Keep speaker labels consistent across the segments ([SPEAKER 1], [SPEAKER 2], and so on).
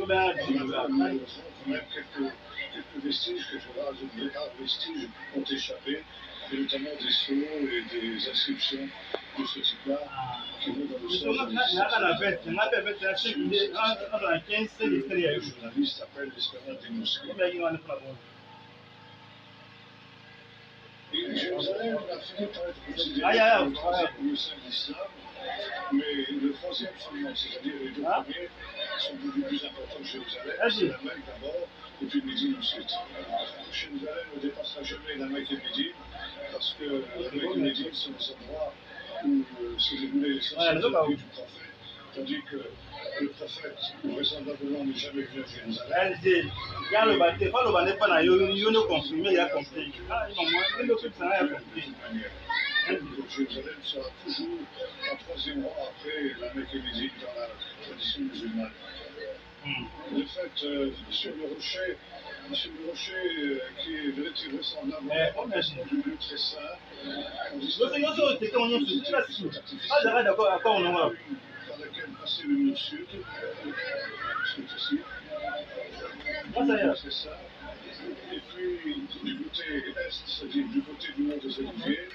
[SPEAKER 1] Malheureusement, quand même, quelques vestiges, quelques rares vestiges ont échappé, et notamment des sceaux et des inscriptions de ce type-là qui vont dans le sens de les journalistes appellent l'esplanade des mosquées. Et Jérusalem a fini par être considéré comme le troisième lieu saint de l'islam, mais le troisième fondement, c'est-à-dire les deux premiers, sont beaucoup plus importants que Jérusalem. C'est la Mecque d'abord, et puis Médine ensuite. Jérusalem ne dépassera jamais la Mecque et Médine, parce que la Mecque et Médine sont des endroits où se déroulait l'essentiel de la vie du prophète, tandis que le prophète, vraisemblablement, n'est jamais venu à Jérusalem. Jérusalem sera toujours en troisième rang après la Mecque et Médine dans la tradition musulmane. De fait, sur le rocher qui est vraisemblablement du lieu très saint, on distingue par laquelle passait le mur sud, c'est ici, c'est ça. Et puis du côté est, c'est-à-dire du côté du mont des Oliviers,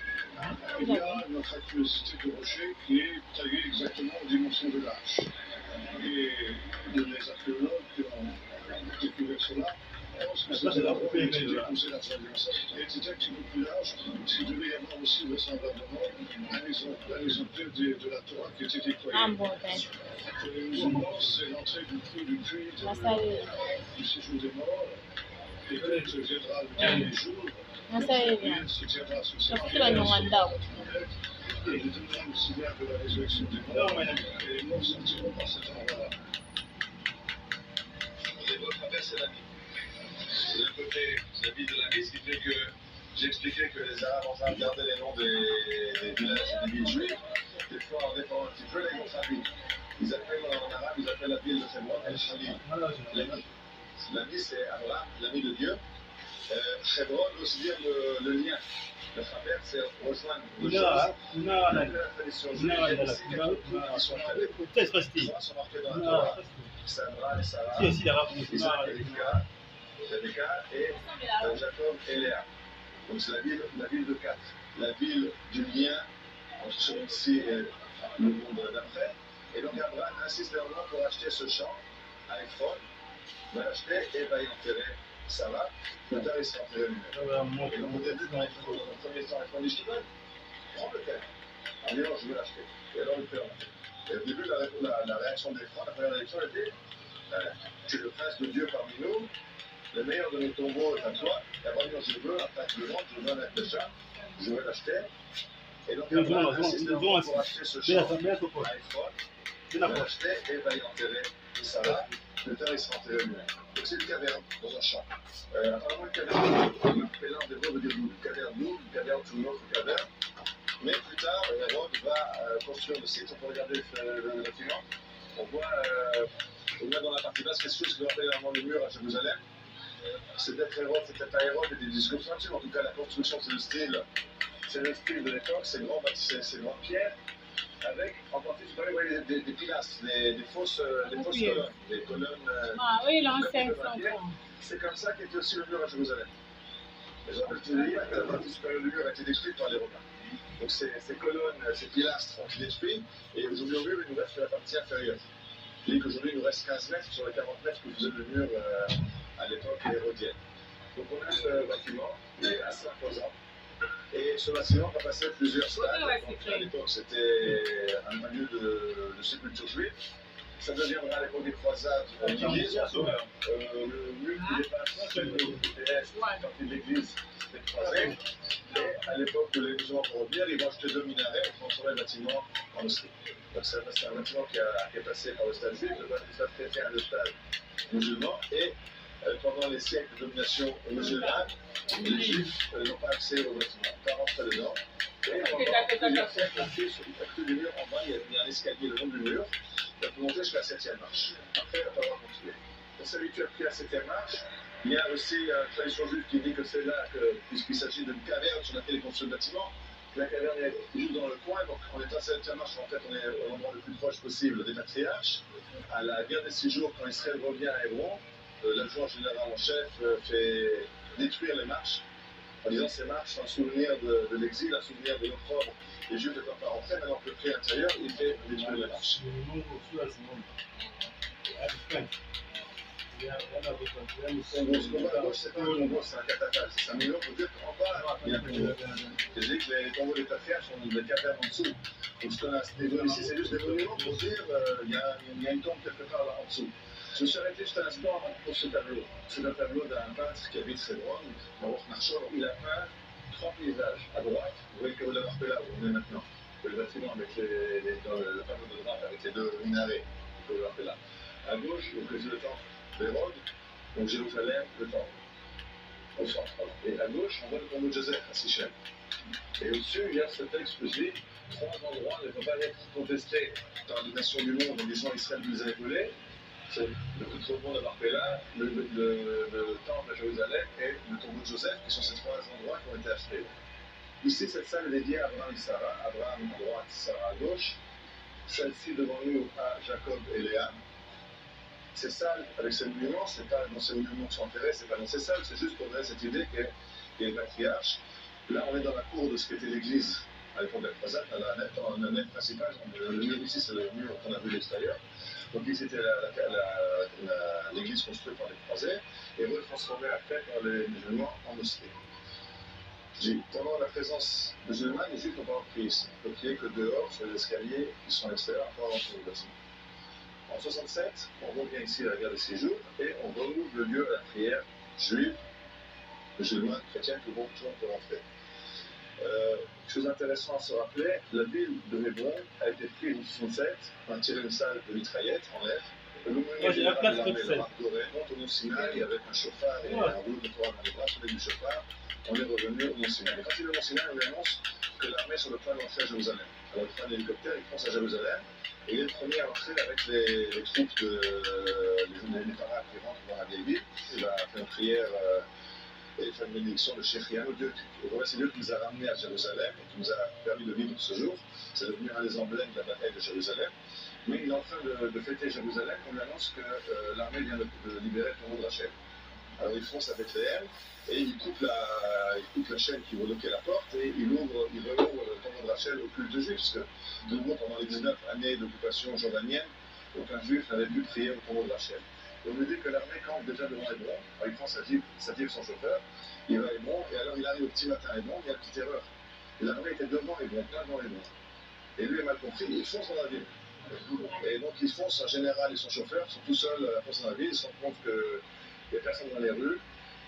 [SPEAKER 1] il y a une fastuosité de rocher qui est taillée exactement aux dimensions de l'arche. Et les archéologues qui ont découvert cela pensent que c'était d'abord une était déposée la traverse et était un petit peu plus large, parce qu'il devait y avoir aussi vraisemblablement un exemplaire de la Torah qui était déployé. Pour les musulmans, c'est l'entrée du puits du séjour des morts. Et quand viendra le dernier jour, il se tiendra sur cette pierre, et il donnera le signal de la résurrection des morts, et les morts sortiront par cet endroit-là.
[SPEAKER 2] Votre affaire, c'est la vie. C'est d'un côté la vie de la vie, ce qui fait que j'expliquais que les Arabes ont gardé les noms des villages et des villes juives. Des fois, en dépendant un petit peu, les noms s'habillent. Ils appellent en arabe, ils appellent la ville de Hebron El-Khalil. L'ami, c'est Abraham, l'ami de Dieu. Hebron veut aussi dire le lien. Le Khaber, c'est rejoindre le chose. La tradition juive, ils sont très trois sont marqués dans la Torah. Sandra et Sarah, Isaac et Rebecca et Jacob et Léa. Donc c'est la ville de 4. La ville du lien entre celui-ci et le monde d'après. Et donc Abraham insiste vraiment pour acheter ce champ à Ephron, va l'acheter et va y enterrer Sarah. Plus tard il sera enterré lui-même. Et donc au début, quand Ephron, dans le premier temps, Ephron dit, prends le terre. Ah non, je veux l'acheter. Et alors il fait rentrer. Et au début, la réaction d'Ephron, la première réaction était tu es le prince de Dieu parmi nous, le meilleur de nos tombeaux est à toi. Et avant, je veux un prince de vente, je veux un être de chat, je veux l'acheter. Et donc, Abraham insiste pour acheter ce champ à Ephron, il va l'acheter et va y enterrer Sarah. Le terre, il sera enterré lui-même. Donc, c'est une caverne dans un champ. Apparemment, une caverne, l'appelant des mots veut dire nous, une caverne nous, une caverne tout une autre caverne. Mais plus tard, Hérode va construire le site. On peut regarder le document. On voit dans la partie basse quelque chose qui rappelle vraiment le mur à Jérusalem. C'est d'être Hérode, c'était pas Hérode et des discours sentiers. En tout cas, la construction, c'est le style de l'époque. C'est grand bâtiment, c'est grande pierre. Avec, en partie, vous voyez des pilastres, des fausses colonnes. Des colonnes.
[SPEAKER 3] Ah oui, l'ancien.
[SPEAKER 2] C'est comme ça qu'était aussi le mur à Jérusalem. Mais j'en peux te dire que la partie supérieure du mur a été détruite par les Romains. Donc ces colonnes, ces pilastres ont été détruits, et aujourd'hui au mur, il nous reste la partie inférieure. Je dis qu'aujourd'hui, il nous reste 15 mètres sur les 40 mètres que faisait le mur à l'époque hérodienne. Donc on a ce bâtiment, qui est assez imposant, et ce bâtiment va passer plusieurs stades. À l'époque, c'était un lieu de sépulture juive. Ça deviendra à l'époque des croisades une église. Le mur qui dépasse le côté est, quand l'église était croisée. Et à l'époque où les musulmans vont revenir, ils vont acheter 2 minarets et transformer le bâtiment en mosquée. Donc c'est un bâtiment qui est passé par le stade juif, le stade chrétien et le stade musulman. Et pendant les siècles de domination musulmane, les juifs n'ont pas accès au bâtiment, pas rentrer dedans. Et pendant plusieurs siècles, sur le côté du mur, en bas, il y a un escalier le long du mur. Il peut monter jusqu'à la 7e marche. Après, il va falloir continuer. Pour celui qui a pris la 7e marche, il y a aussi une tradition juive qui dit que c'est là, puisqu'il s'agit d'une caverne sur laquelle est construit le bâtiment, La caverne est juste dans le coin, donc on est à cette marche, en fait on est au moment le plus proche possible des patriarches. À la guerre des 6 jours, quand Israël revient à Hébron, l'adjoint général en chef fait détruire les marches, en disant ces marches sont un souvenir de l'exil, un souvenir de l'opprobre. Les Juifs ne peuvent pas rentrer, maintenant que le prix intérieur, il fait détruire les marches. Son gros combat à gauche, c'est pas un tombeau, c'est un catafalque. C'est 5 millions, peut-être en bas, il y a un tombeau. Je dis que les tombeaux des patriarches sont des cavernes en dessous. Donc ce qu'on a ici, c'est juste des monuments pour dire il y a une tombe quelque part là en dessous. Je me suis arrêté juste un instant pour ce tableau. C'est un tableau d'un peintre qui habite Hébron, Baruch Nachshon. Il a peint 3 paysages. À droite, vous voyez que vous l'avez là où on est maintenant. Le bâtiment avec le tableau de droite avec les 2 minarets. Vous l'avez là. À gauche, vous voyez le temple d'Hérode, donc Jérusalem, le temple. Au centre. Et à gauche, on voit le tombeau de Joseph à Sichem. Et au-dessus, il y a ce texte que je dis 3 endroits ne peuvent pas être contestés dans les nations du monde en disant Israël nous a épaulés. C'est le coup de repos d'Amarpella, le temple à Jérusalem et le tombeau de Joseph, qui sont ces 3 endroits qui ont été achetés. Ici, cette salle est dédiée à Abraham et Sarah. Abraham à droite, Sarah à gauche. Celle-ci devant nous à Jacob et Léa. Ces salles, avec ces monuments, c'est pas dans ces monuments qui sont enterrés, c'est pas dans ces salles, c'est juste pour donner cette idée qu'il y a une patriarche. Là, on est dans la cour de ce qu'était l'église à l'époque de la croisade, dans la nef principale. Le mur ici, c'est le mur qu'on a vu de l'extérieur. Donc ici, c'était l'église construite par les croisés et retransformée après par les musulmans en mosquée. Pendant la présence musulmane, les juifs n'ont pas prié ici. On peut prier que dehors, sur les escaliers qui sont à l'extérieur, pas dans le bâtiment. En 67, on revient ici à la guerre des 6 jours et on renouvelle le lieu à la prière juive, musulmane, chrétienne, tout le monde peut rentrer. Chose intéressante à se rappeler, la ville de Hébron a été prise en 67, on a tiré une salle de mitraillettes en l'air. Le monument général de l'armée, le Marc Doré, monte au Mont Sinaï avec un chauffard et un rouleau de Torah dans les bras, sur du chauffard. On est revenu au Mont Sinaï. Et quand il est au Mont Sinaï, on lui annonce que l'armée est sur le point d'entrer à Jérusalem. Alors il prend un hélicoptère, il fonce à Jérusalem, et il est le premier à entrer avec les troupes les paras qui rentrent dans la vieille ville. Il va faire une prière et faire une bénédiction de Shechianu, Dieu. C'est Dieu qui nous a ramenés à Jérusalem et qui nous a permis de vivre ce jour. C'est devenu un des emblèmes de la bataille de Jérusalem. Mais il est en train de fêter Jérusalem, on lui annonce que l'armée vient de libérer le tombeau de Rachel. Alors il fonce avec les ailes et il coupe la chaîne qui bloquait la porte et il rouvre le tombeau de Rachel au culte juif, parce que de nouveau pendant les 19 années d'occupation jordanienne, aucun juif n'avait pu prier au tombeau de Rachel. Et on nous dit que l'armée campe déjà devant Hébron, il prend sa Jeep, son chauffeur, il va à Hébron, et alors il arrive au petit matin à Hébron, il y a une petite erreur. L'armée était devant Hébron, plein devant Hébron. Et lui est mal compris, il fonce dans la ville. Et donc il fonce, en général, et son chauffeur sont tout seuls à foncer dans la ville, ils se rendent compte qu'il n'y a personne dans les rues,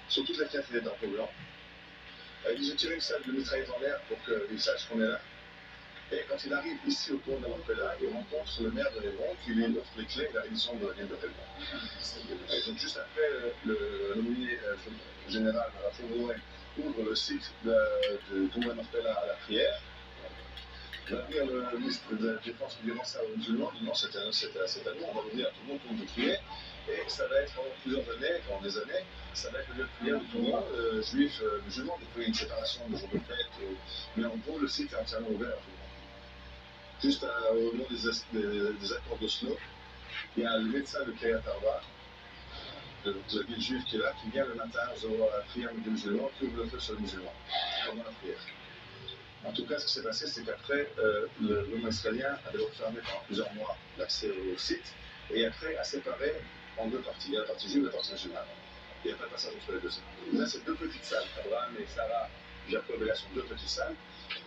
[SPEAKER 2] sur toutes les fenêtres, il y a des drapeaux blancs. Il dit, je tire une salle de mitraillette en l'air pour qu'il sache qu'on est là. Et quand il arrive ici au pont d'Amarpella, il rencontre le maire de Hébron qui lui offre les clés de la révision de la ville de Hébron. Et donc juste après, le nommé général Raphaël ouvre le site de tombeau d'Amarpella à la prière. Va venir le ministre de la Défense qui demande ça aux musulmans, il dit non, c'est à nous, on va ouvrir à tout le monde pour nous prier. Et ça va être pendant plusieurs années, pendant des années, ça va être le lieu de prière de tout le monde, juifs, musulmans, donc il y a une séparation de jour de fête, mais en gros le site est entièrement ouvert à tout le monde. Juste au nom des accords d'Oslo, il y a le médecin de Kiryat Arba, de la ville juive qui est là, qui vient le matin à la prière des musulmans, qui ouvre le feu sur les musulmans pendant la prière. En tout cas, ce qui s'est passé, c'est qu'après, le gouvernement israélien avait fermé pendant plusieurs mois l'accès au site, et après a séparé en 2 parties. Il y a la partie juive et la partie musulmane. Il n'y a pas de passage entre les 2 salles. Là, c'est 2 petites salles. Abraham et Sarah, Jacob et là sont 2 petites salles.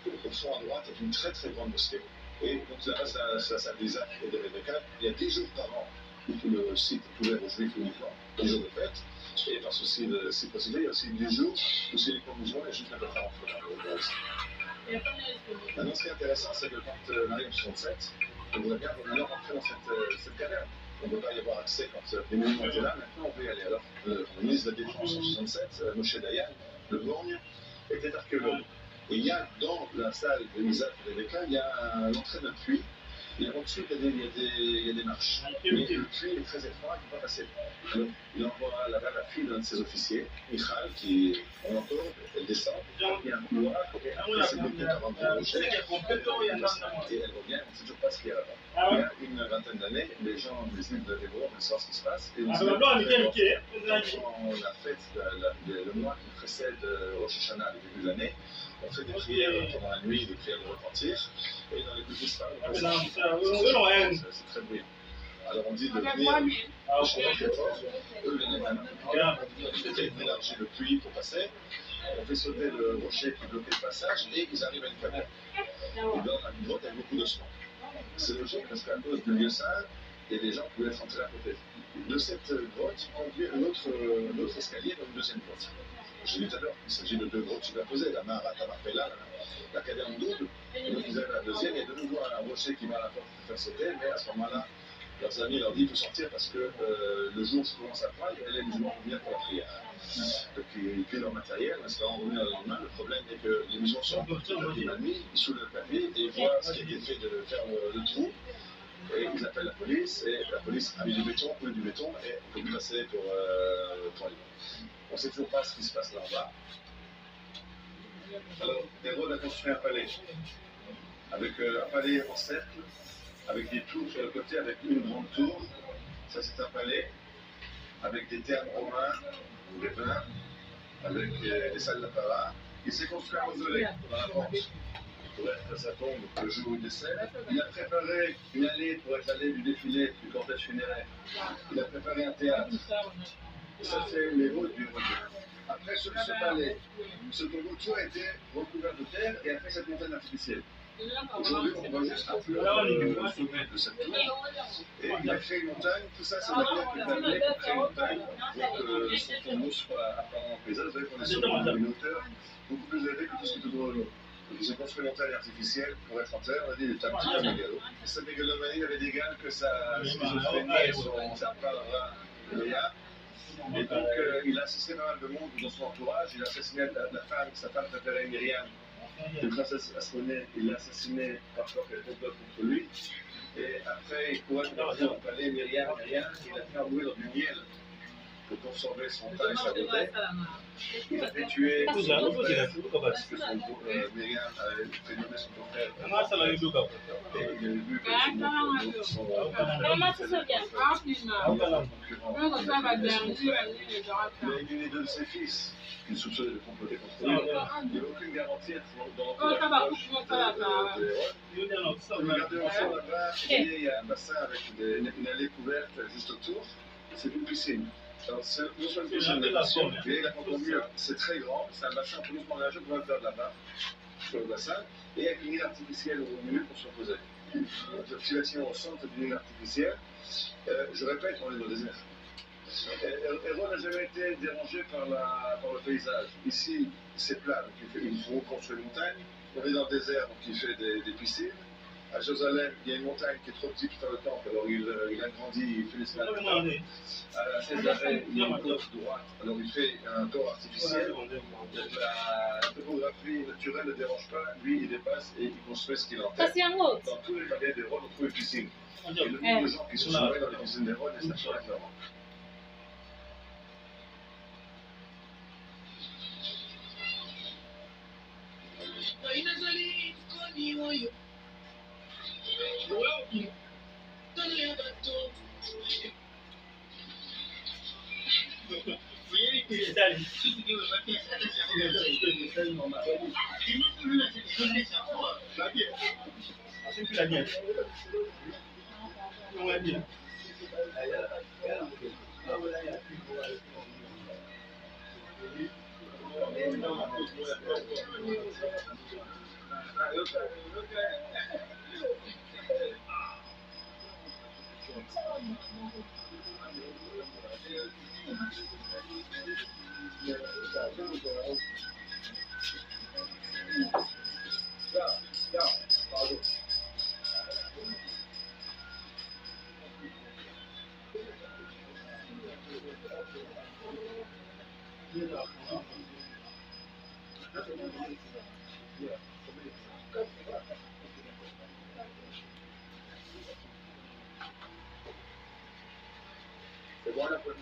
[SPEAKER 2] Au fond à droite est une très très grande mosquée. Et donc là, c'est la salle d'Isaac et de Rebecca. Il y a 10 jours par an où tout le site est ouvert aux juifs uniquement, 10 jours de fête. Et par ceci, si possible, il y a aussi 10 jours où c'est uniquement musulmans et juifs ne peuvent pas rentrer dans le site. Maintenant, ce qui est intéressant, c'est que quand on arrive en 67, on voudrait bien maintenant rentrer dans cette caverne. On ne peut pas y avoir accès quand les musulmans étaient là, maintenant on peut y aller. Alors, le ministre de la Défense en 67, Moshe Dayan, le borgne, était archéologue. Et il y a dans la salle de Isaac et Rebecca, il y a l'entrée d'un puits Et en dessous, il y a des marches. Mais le puits est très étroit, il ne peut pas passer. Alors, il envoie là-bas la fille d'un de ses officiers, Michal, qui, on l'entend, elle descend, il y a un couloir, et après c'est beaucoup avant de rocher, et elle revient, on ne sait toujours pas ce qu'il y a là-bas. Il y a une vingtaine d'années, les gens des îles de l'Hébreu ne savent ce qui se passe, et ils pendant la fête, le mois qui précède Rosh Hashanah, le début de l'année, on fait des prières pendant la nuit, des prières de repentir, et dans les petits salles, c'est très bruyant. Alors on dit de venir chanter très fort, eux viennent à élargir le puits pour passer, on fait sauter le rocher qui bloquait le passage, et ils arrivent à une caverne. Et dans la grotte, il y a beaucoup d'ossements. C'est logique parce qu'à cause du lieu saint, et les gens pouvaient être entrés à côté. De cette grotte conduit un autre escalier dans une deuxième grotte. Je l'ai dit tout à l'heure, il s'agit de deux grottes superposées, la Maharat Marpella, la caverne double, et donc ils arrivent à la deuxième, et de nouveau un rocher qui va à la porte pour faire sauter, mais à ce moment-là, leurs amis leur disent qu'il faut sortir parce que le jour commence à poindre et les musulmans reviennent pour la prière. Donc ils pillent leur matériel, en espérant revenir le lendemain. Le problème est que les musulmans sont partis la nuit, ils soulèvent le papier et ils voient ce qui a été fait de faire le trou. Et ils appellent la police, et la police a mis du béton, coule du béton, et on peut plus passer pour aller. On ne sait toujours pas ce qui se passe là en bas. Alors, Hérode a construit un palais, avec un palais en cercle, avec des tours sur le côté, avec une grande tour. Ça, c'est un palais, avec des thermes romains, des vins, avec des salles d'apparat. Il s'est construit un mausolée dans la porte, pour être à sa tombe le jour où il décède. Il a préparé une allée pour être l'allée du défilé du cortège funéraire. Il a préparé un théâtre. Et ça, c'est les routes du Hérodien. Après ce palais, ce tombeau, tout a été recouvert de terre et après cette montagne artificielle. Aujourd'hui, on voit juste un peu le sommet de cette tour. Et il a créé une montagne, tout ça, c'est la terre qu'il a amenée pour créer une montagne, pour que son tombeau soit apparent en paysage. Vous savez qu'on est sur une hauteur beaucoup plus élevée que tout ce qui est tout droit au nord. Donc ils ont construit une montagne artificielle pour être en terre, on a dit il est un petit peu mégalo. Cette mégalomanie avait d'égal que sa schizophrénie et sa paranoïa. Et donc il a assassiné pas mal de monde dans son entourage, il a assassiné sa femme préférée Myriam, une princesse Asmonée, il l'a assassinée par peur qu'elle complote contre lui. Et après, il courait pour dire au palais Myriam, il a fait mourir dans du miel pour conserver son teint et sa beauté. Il a fait tuer son beau-frère, parce que Myriam avait fait nommer son beau-frère. Et il a vu que son il est deux de ses fils qu'il soupçonnait de comploter contre lui. Il n'y a aucune garantie dans l'entourage de Hérode. Regardez au fond là-bas, il y a un bassin avec une allée couverte juste autour. C'est une piscine. Alors, non seulement une piscine, mais la contenue, c'est très grand, c'est un bassin absolument nageux pour faire de la barre sur le bassin, et avec une île artificielle au milieu pour se reposer. Donc, le petit bâtiment au centre d'une île artificielle. Je répète, on est dans le désert. Hérode n'a jamais été dérangé par le paysage. Ici, c'est plat, donc il faut construire une montagne. On est dans le désert, donc il fait des piscines. À Jérusalem, il y a une montagne qui est trop petite pour faire le temple, alors il agrandit, il fait l'espace. À Césarée, il y a une côte droite, alors il fait un corps artificiel. La topographie naturelle ne dérange pas, lui il dépasse et il construit ce qu'il entend. Dans tous les palais d'Hérode, on trouve une piscine. Et le nombre de gens qui se sont noyés dans les piscines d'Hérode est naturellement différent. Voilà, pues.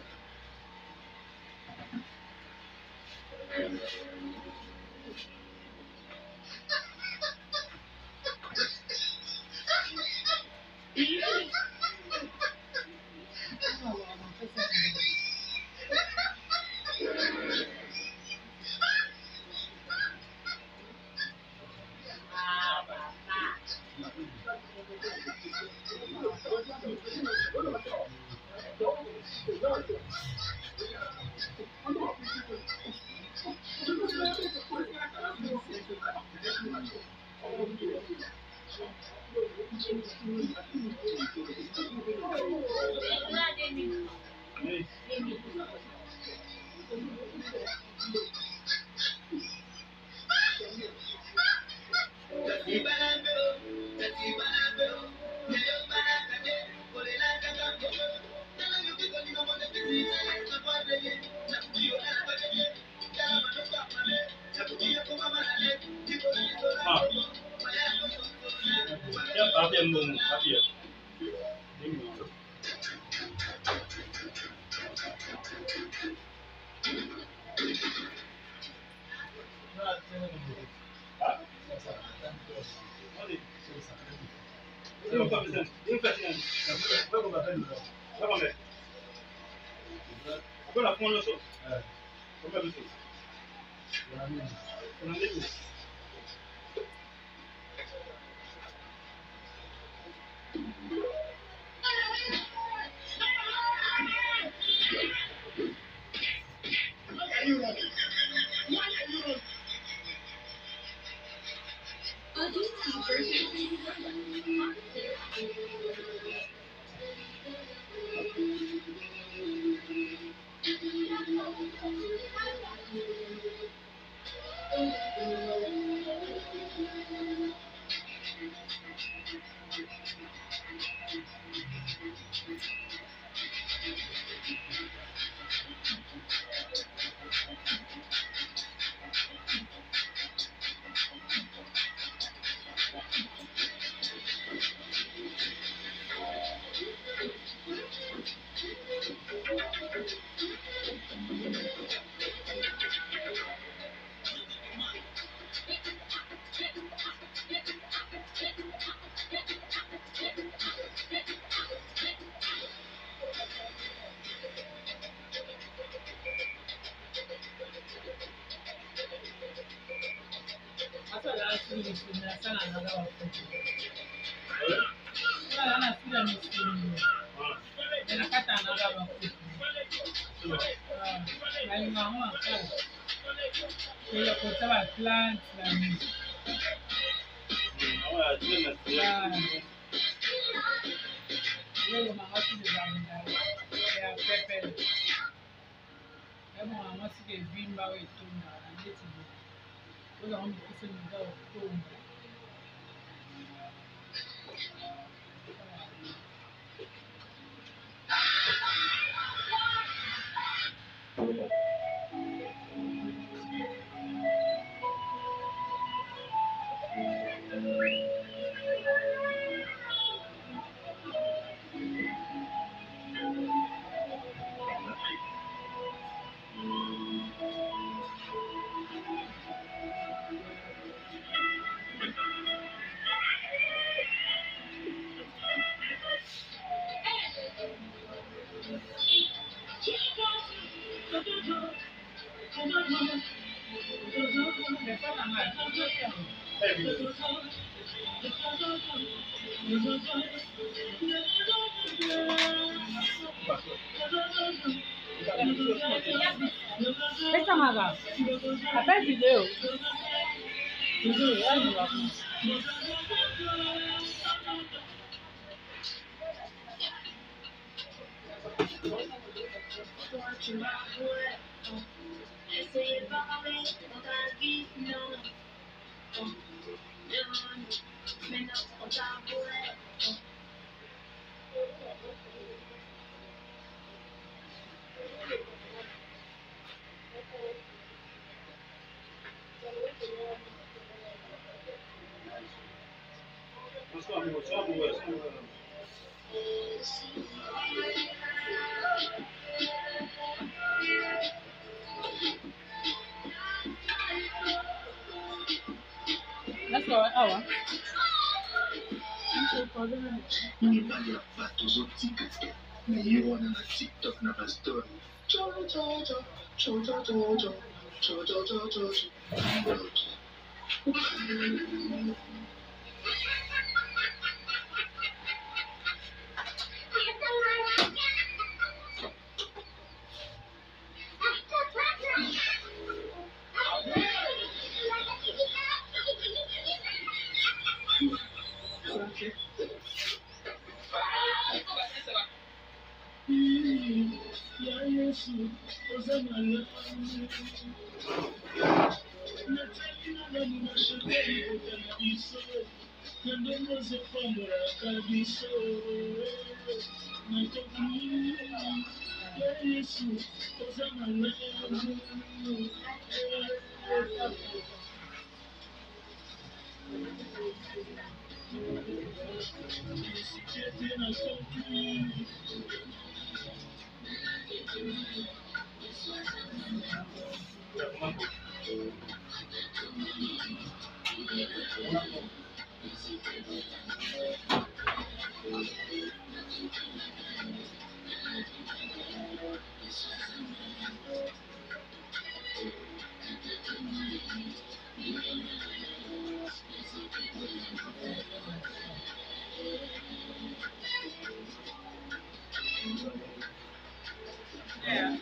[SPEAKER 3] Esta maga. Appelle vidéo. Awa.
[SPEAKER 2] Ni bali ya bato zotika te. Na ye wana na TikTok na ba story. Cho cho cho cho cho cho cho cho cho cho cho cho.
[SPEAKER 3] Yeah.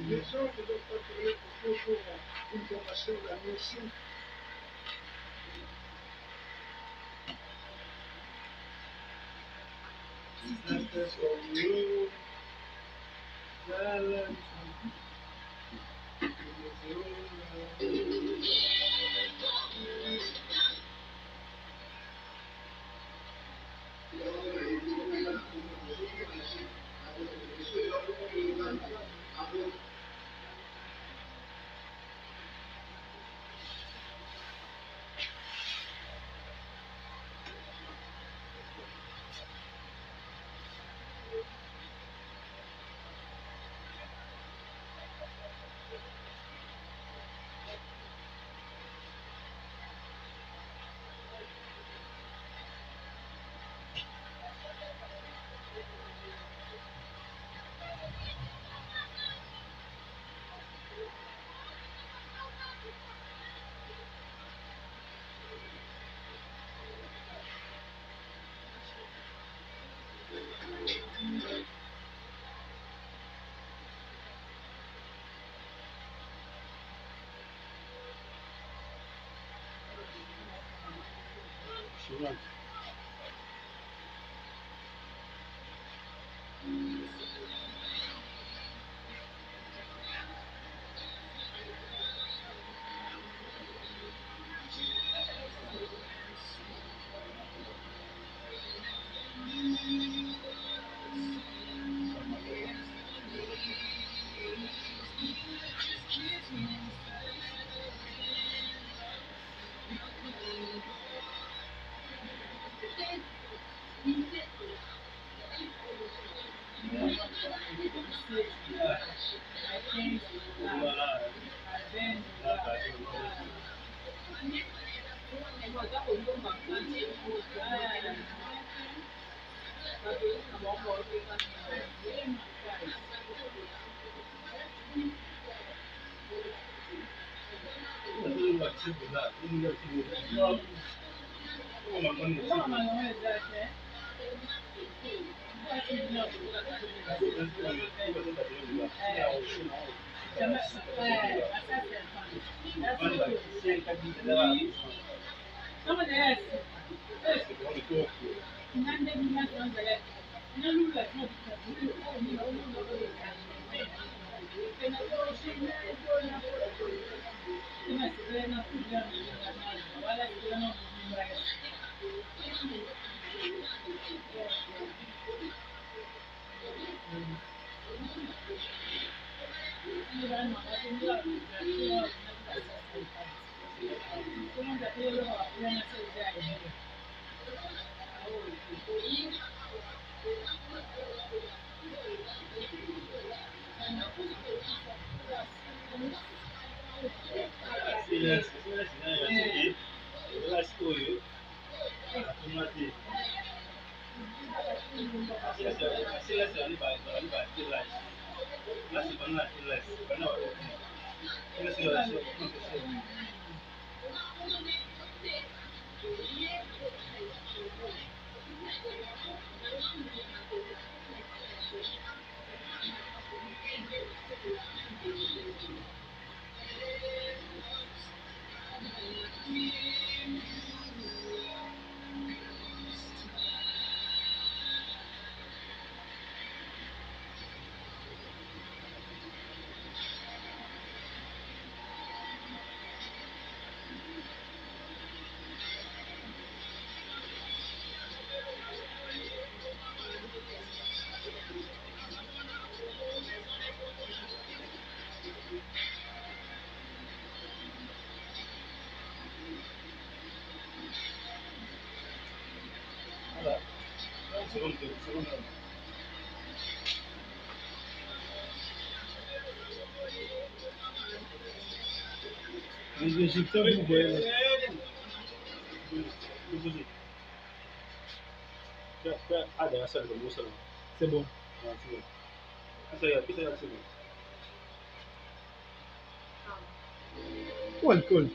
[SPEAKER 1] Les gens ne doivent pas tourner pour une formation de la notion.
[SPEAKER 4] C'est bon. Ou alcool.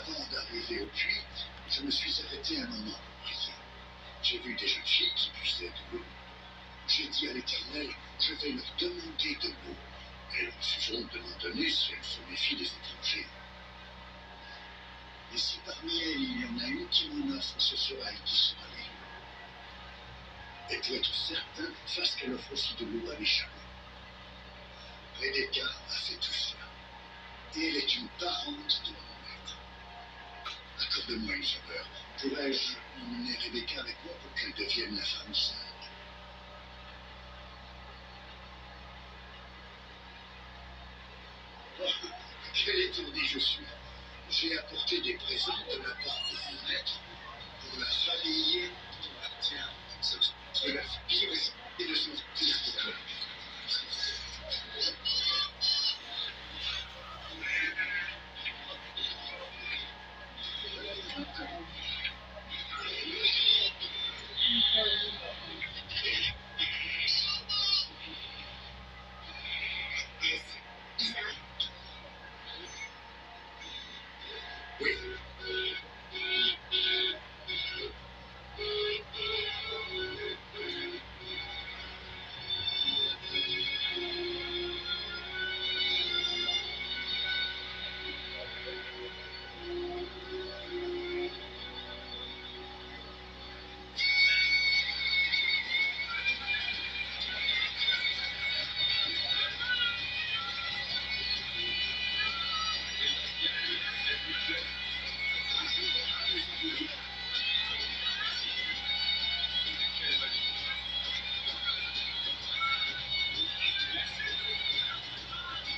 [SPEAKER 1] Avant d'arriver au puits, je me suis arrêté un moment pour prier. J'ai vu des jeunes filles qui puisaient de l'eau. J'ai dit à l'Éternel, je vais leur demander de l'eau. Elles refuseront de m'en donner si elles se méfient des étrangers. Et si parmi elles, il y en a une qui m'en offre, ce sera elle qui sera libre. Et pour être certain, fasse qu'elle offre aussi de l'eau à mes chameaux. Rebecca a fait tout cela. Et elle est une parente de mon maître. Accorde-moi une faveur. Pourrais-je emmener Rebecca avec moi pour qu'elle devienne la femme sage? Oh, quel étourdi je suis. J'ai apporté des présents de la part de mon maître pour la famille. Tiens, de la fille et de son fils. Oui.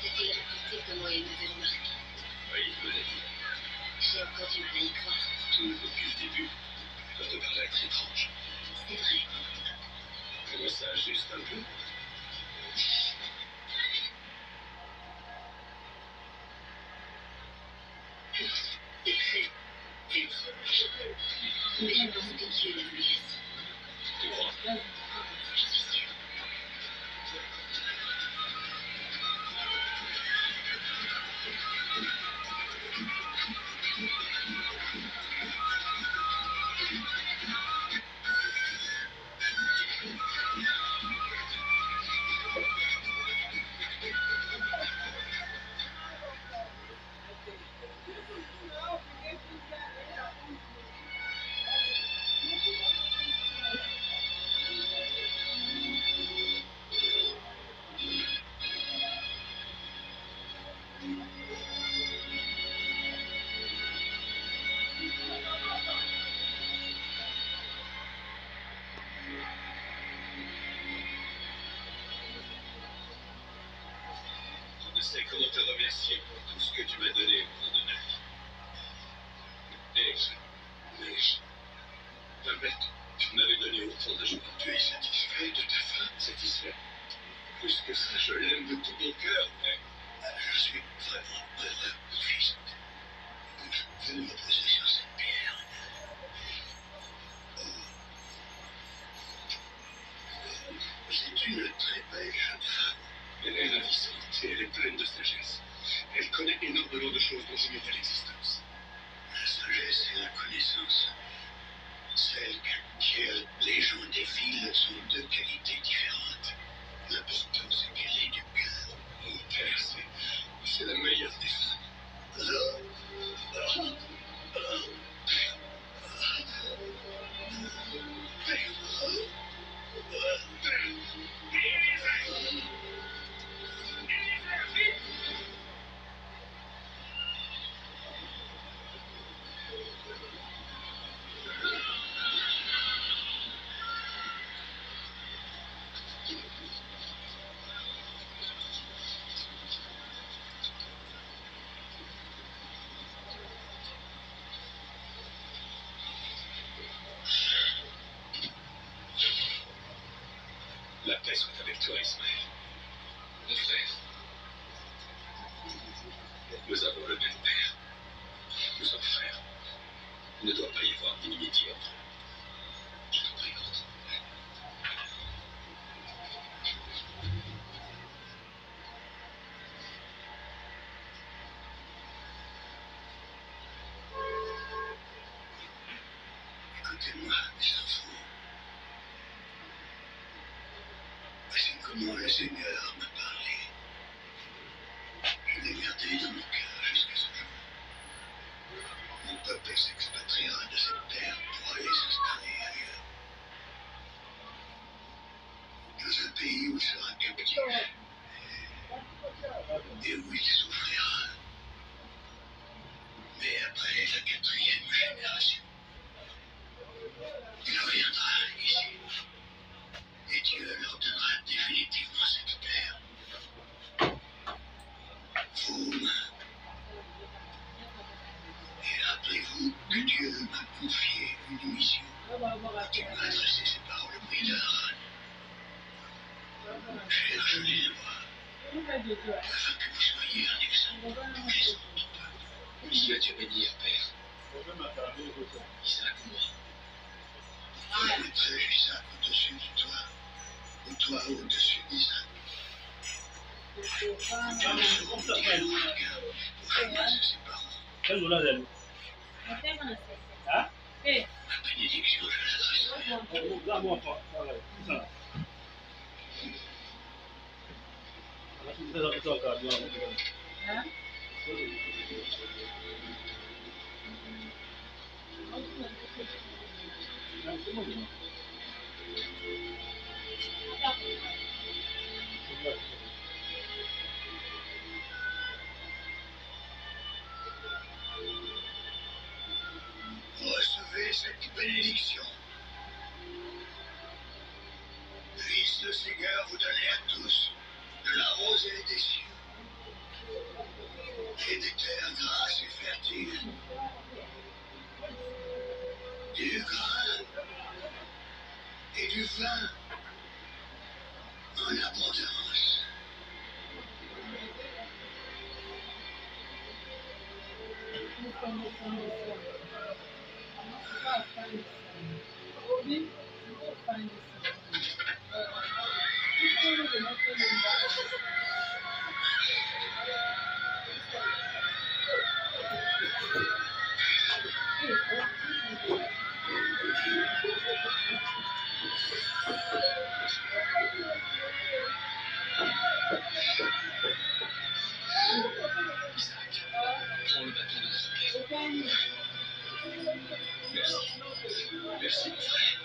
[SPEAKER 5] T'a-t-il raconté comment il m'avait remarqué?
[SPEAKER 2] Oui, je me l'ai dit.
[SPEAKER 5] J'ai encore du mal à y croire.
[SPEAKER 2] Tout depuis le début. Ça te paraît être étrange.
[SPEAKER 5] C'est vrai.
[SPEAKER 2] Je me ça juste un peu.
[SPEAKER 5] C'est très étrange. Mais je pense que Dieu l'a voulu ainsi.
[SPEAKER 2] Tu crois?
[SPEAKER 5] Je suis sûre.
[SPEAKER 2] Je ne sais comment te remercier pour tout ce que tu m'as donné au cours de ma vie. Mais ta bête, tu m'avais donné autant de joie.
[SPEAKER 1] Tu es satisfait de ta femme?
[SPEAKER 2] Satisfait. Plus que ça, je l'aime de tout mon cœur, mais
[SPEAKER 1] Je suis vraiment heureux, mon fils. Venez me poser sur cette pierre. C'est une très belle jeune femme.
[SPEAKER 2] elle est ravissante et elle est pleine de sagesse. Elle connaît énormément de choses dont j'ignorais l'existence.
[SPEAKER 1] La sagesse et la connaissance. Celles qu'acquièrent les gens des villes sont deux qualités différentes. L'important, c'est qu'elle ait du cœur.
[SPEAKER 2] Mon père, c'est la meilleure des femmes. La paix soit avec toi, Ismaël. Mon frère. Nous avons le même père. Nous sommes frères. Il ne doit pas y avoir d'inimitié entre nous. Je t'en prie, Gordon.
[SPEAKER 1] Racontez-moi des infos. Voici comment le Seigneur m'a parlé. Je l'ai gardé dans mon cœur jusqu'à ce jour. Mon peuple s'expatriera de cette terre pour aller s'installer ailleurs. Dans un pays où il sera captif et où il souffrira. Mais après la 4e génération, il reviendra ici. Et Dieu leur donnera définitivement cette terre. Vous, et rappelez-vous que Dieu m'a confié une mission. Il m'a adressé ces paroles au bruit d'Aaron. Cherche les lois, afin que vous soyez un exemple pour les autres peuples.
[SPEAKER 2] Monsieur, Dieu béni, Père. Isaac, moi.
[SPEAKER 1] Je mettrai Isaac au-dessus de toi, ou toi au-dessus d'Isaac. Nous serons différents pour chacun de ses parents.
[SPEAKER 4] Quel là, elle? Hein?
[SPEAKER 1] Ma bénédiction, je l'adresserai.
[SPEAKER 4] Là, moi, pas. Voilà, c'est ça.
[SPEAKER 3] Hein?
[SPEAKER 1] Recevez cette bénédiction. Puisse le Seigneur vous donner à tous de la rosée des cieux et des terres grasses et fertiles, du grain et du vin en abondance.
[SPEAKER 2] Isaac, prends le bâton de notre père. Merci. Merci, mon frère.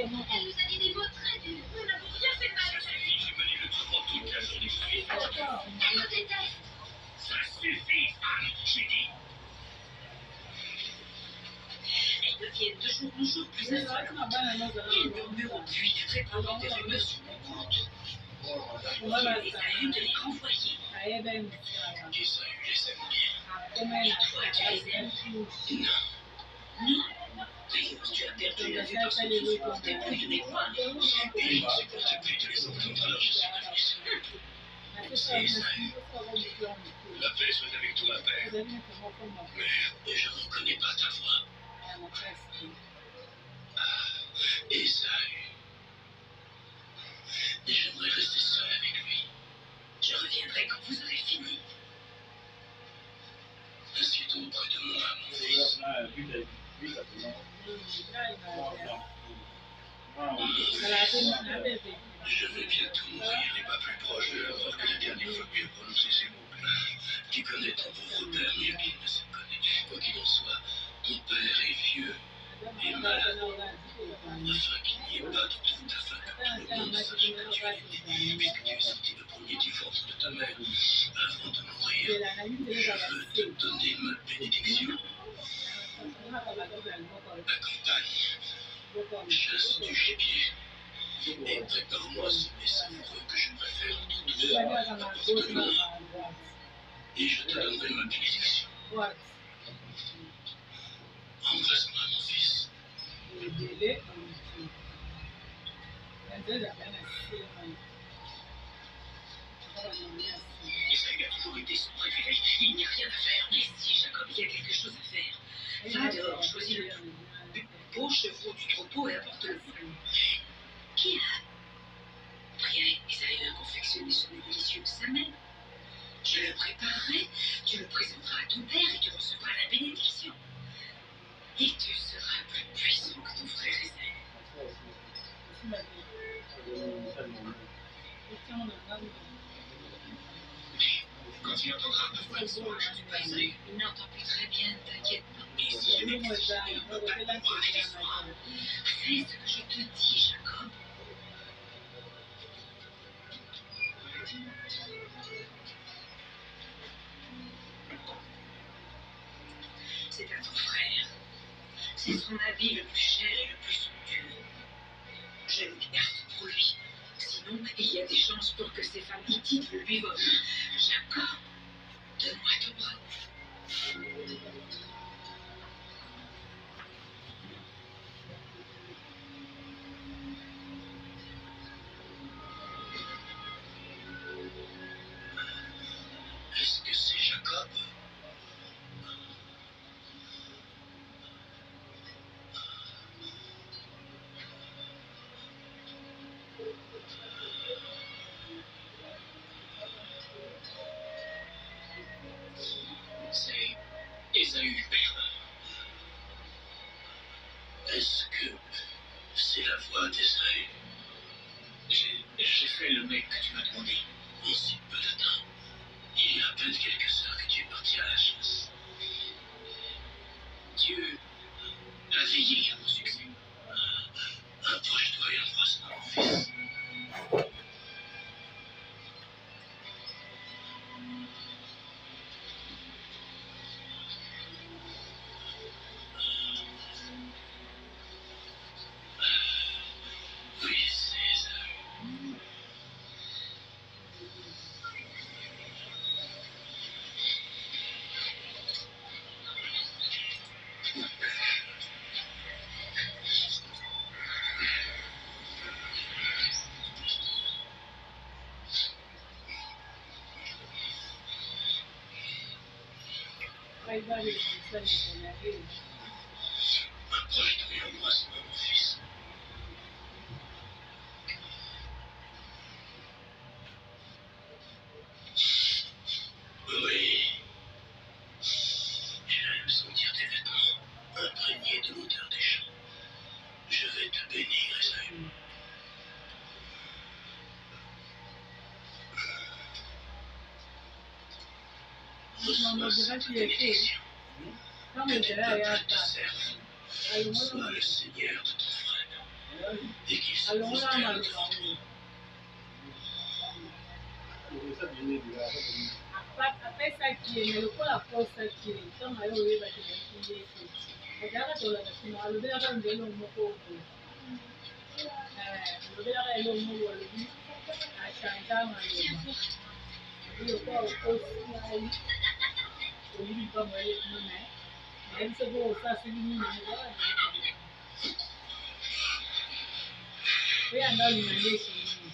[SPEAKER 5] Elle nous a dit des mots très durs. Nous n'avons rien fait de mal.
[SPEAKER 2] Ça suffit, j'ai mené le tour toute la journée. Je suis
[SPEAKER 5] Elle nous déteste.
[SPEAKER 2] Ça suffit, Anne, j'ai dit.
[SPEAKER 5] Elles deviennent de jour en jour plus insolentes. Ils murmurent au puits, répandant des rumeurs sur mon compte. Il a eu de les renvoyer.
[SPEAKER 2] Esaü les aime bien.
[SPEAKER 5] Et toi, tu les aimes?
[SPEAKER 2] Non.
[SPEAKER 5] Non. D'ailleurs, tu as perdu la vue parce que tu supportais plus de mes poings.
[SPEAKER 2] Et je ne supporte plus de les entendre, alors je suis venu. C'est Esaü. La paix soit avec toi, père. Mais je ne reconnais pas ta voix. Ah, Esaü. J'aimerais rester seul avec lui.
[SPEAKER 5] Je reviendrai quand vous aurez fini.
[SPEAKER 2] Assieds-toi auprès de moi, mon fils. Je vais bientôt mourir et pas plus proche de la mort que la dernière fois que j'ai prononcé ces mots. Tu connais ton pauvre père mieux qu'il ne se connaît. Quoi qu'il en soit, ton père est vieux et malade. Afin qu'il n'y ait pas de doute, afin que tout le monde sache que tu es né, puisque tu es sorti le premier du ventre de ta mère. Avant de mourir, je veux te donner ma bénédiction. Accompagne, chasse du gibier. Et prépare-moi ce mets savoureux que je préfère entre tous ceux apporte-moi, et je te donnerai ma bénédiction. Embrasse-moi, mon fils.
[SPEAKER 3] le délai on le tue. Esaü
[SPEAKER 5] a toujours été son préféré. Il n'y a rien à faire. Mais si, Jacob, il y a quelque chose à faire. Va dehors, choisis le plus beau chevreau du troupeau et apporte-le. Qui a pris avec Esaü à confectionner ce délicieux samedi? Je le préparerai, tu le présenteras à ton père et tu recevras la bénédiction. Et tu seras plus puissant que ton frère Esaü. Quand il entendra un peu moins le son, je ne suis pas Esaü. Il n'entend plus très bien, ne t'inquiète pas. Mais si jamais Esaü ne peut pas le comprendre avec les soins, fais ce que je te dis, Jacob. C'est à ton frère. C'est son habit le plus cher et le plus somptueux. Je le garde pour lui. Sinon, il y a des chances pour que ces femmes hittites le lui volent. Jacob, donne-moi ton bras. Est-ce que c'est Jacob? C'est Esaü, père. Est-ce que c'est la voix d'Esaü? J'ai fait le mec que tu m'as demandé. En si peu de temps. Il y a à peine quelques heures que tu es parti à la chasse. Dieu a veillé à mon succès. Approche-toi et embrasse-moi, mon fils. Oui, c'est Esaü. Approche-toi et embrasse-moi, mon fils. Oui. J'aime sentir tes vêtements imprégnés de l'odeur des champs. Je vais te bénir, Esaü. Reçois cette bénédiction. Que tes peuples te servent. Sois le Seigneur de ton frère. Et qu'il se prosterne devant toi.
[SPEAKER 3] apesaki ye lokola akosaki ye ntango aye oyebaki bakili ete ezalaka tolaka nsima alobelaka nzelo moko boye alobelaka elo moko alobi achanganga loba lokola okosi ngai oyibi mpango yalekuna nayebi soki osaseli nini oyanga alinga esonini.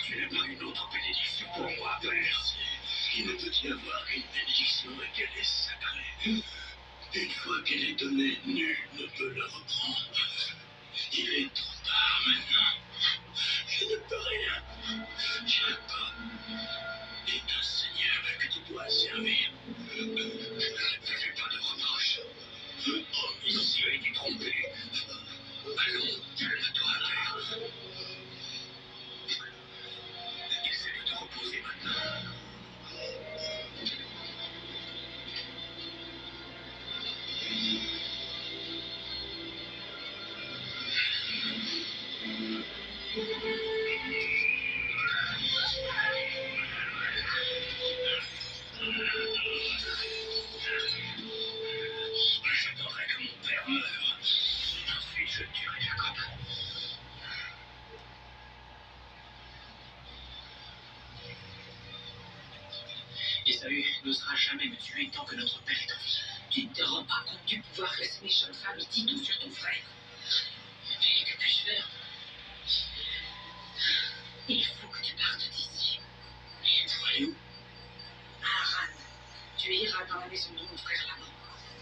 [SPEAKER 5] Tu n'as pas une autre bénédiction pour moi, Père. Il ne peut y avoir qu'une bénédiction et qu'elle est sacrée. Une fois qu'elle est donnée, nul ne peut la reprendre. Il est trop tard maintenant. Je ne peux rien. Jacob est un seigneur que tu dois servir. Ne te fais pas de reproches. Oh, ici a été trompé. Allons, calme-toi, Père. Essaie de te reposer maintenant. J'attendrai que mon père meure. Ensuite, je tuerai Jacob. Esaü n'osera jamais me tuer tant que notre père est en vie. Tu ne te rends pas compte du pouvoir que cette méchante femme dit tout sur ton frère. Mais que puis-je faire? Il faut que tu partes d'ici. Et pour aller où? À Harran. Tu iras dans la maison de mon frère là-bas.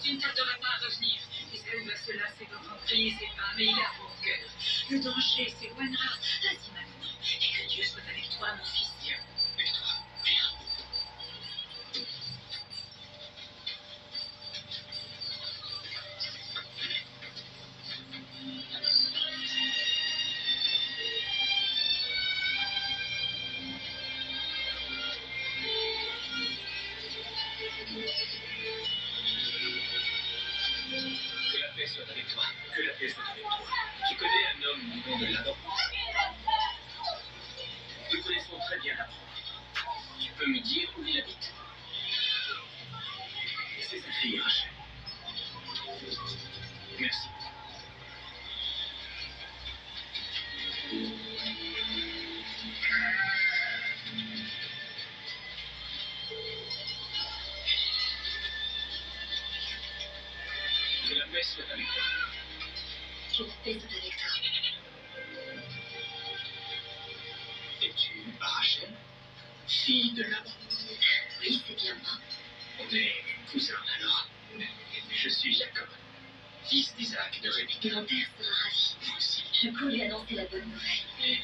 [SPEAKER 5] Tu ne tarderas pas à revenir. Isaïe va se lasser d'entreprises et pas, mais il a bon cœur. Le danger s'éloignera. Vas-y maintenant. Et que Dieu soit avec toi, mon fils. Viens. Avec toi. Viens. Que la paix soit avec toi. Que la paix soit avec toi. Tu connais un homme du nom de Laban? Nous connaissons très bien Laban. Tu peux me dire où il habite? C'est sa fille, Rachel. Merci. Que la paix soit avec toi.
[SPEAKER 6] Que la paix soit avec toi.
[SPEAKER 5] Es-tu Rachel, fille de Laban?
[SPEAKER 6] Oui, c'est bien moi.
[SPEAKER 5] On est cousins alors. Je suis Jacob, fils d'Isaac de Rebecca.
[SPEAKER 6] Grand-père sera ravi.
[SPEAKER 5] Moi aussi.
[SPEAKER 6] Je cours lui annoncer la bonne nouvelle.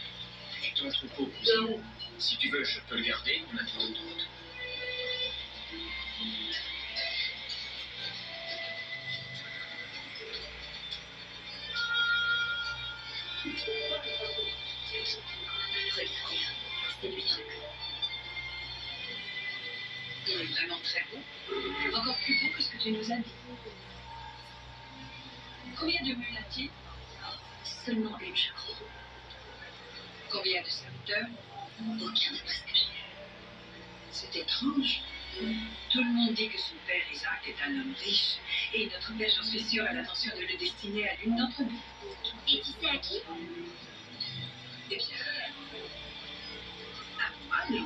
[SPEAKER 5] Et ton troupeau, cousin, si tu veux, je peux le garder en attendant ton retour.
[SPEAKER 6] Regarde, c'est lui.
[SPEAKER 5] Il est vraiment très beau. Encore plus beau que ce que tu nous as dit. Combien de mules a-t-il?
[SPEAKER 6] Seulement une, je crois.
[SPEAKER 5] Combien de serviteurs?
[SPEAKER 6] Aucun d'après ce que j'ai lu.
[SPEAKER 5] C'est étrange. Tout le monde dit que son père Isaac est un homme riche, et notre père, j'en suis sûre, a l'intention de le destiner à l'une d'entre nous.
[SPEAKER 6] Et tu sais à qui?
[SPEAKER 5] Eh bien, à moi, non.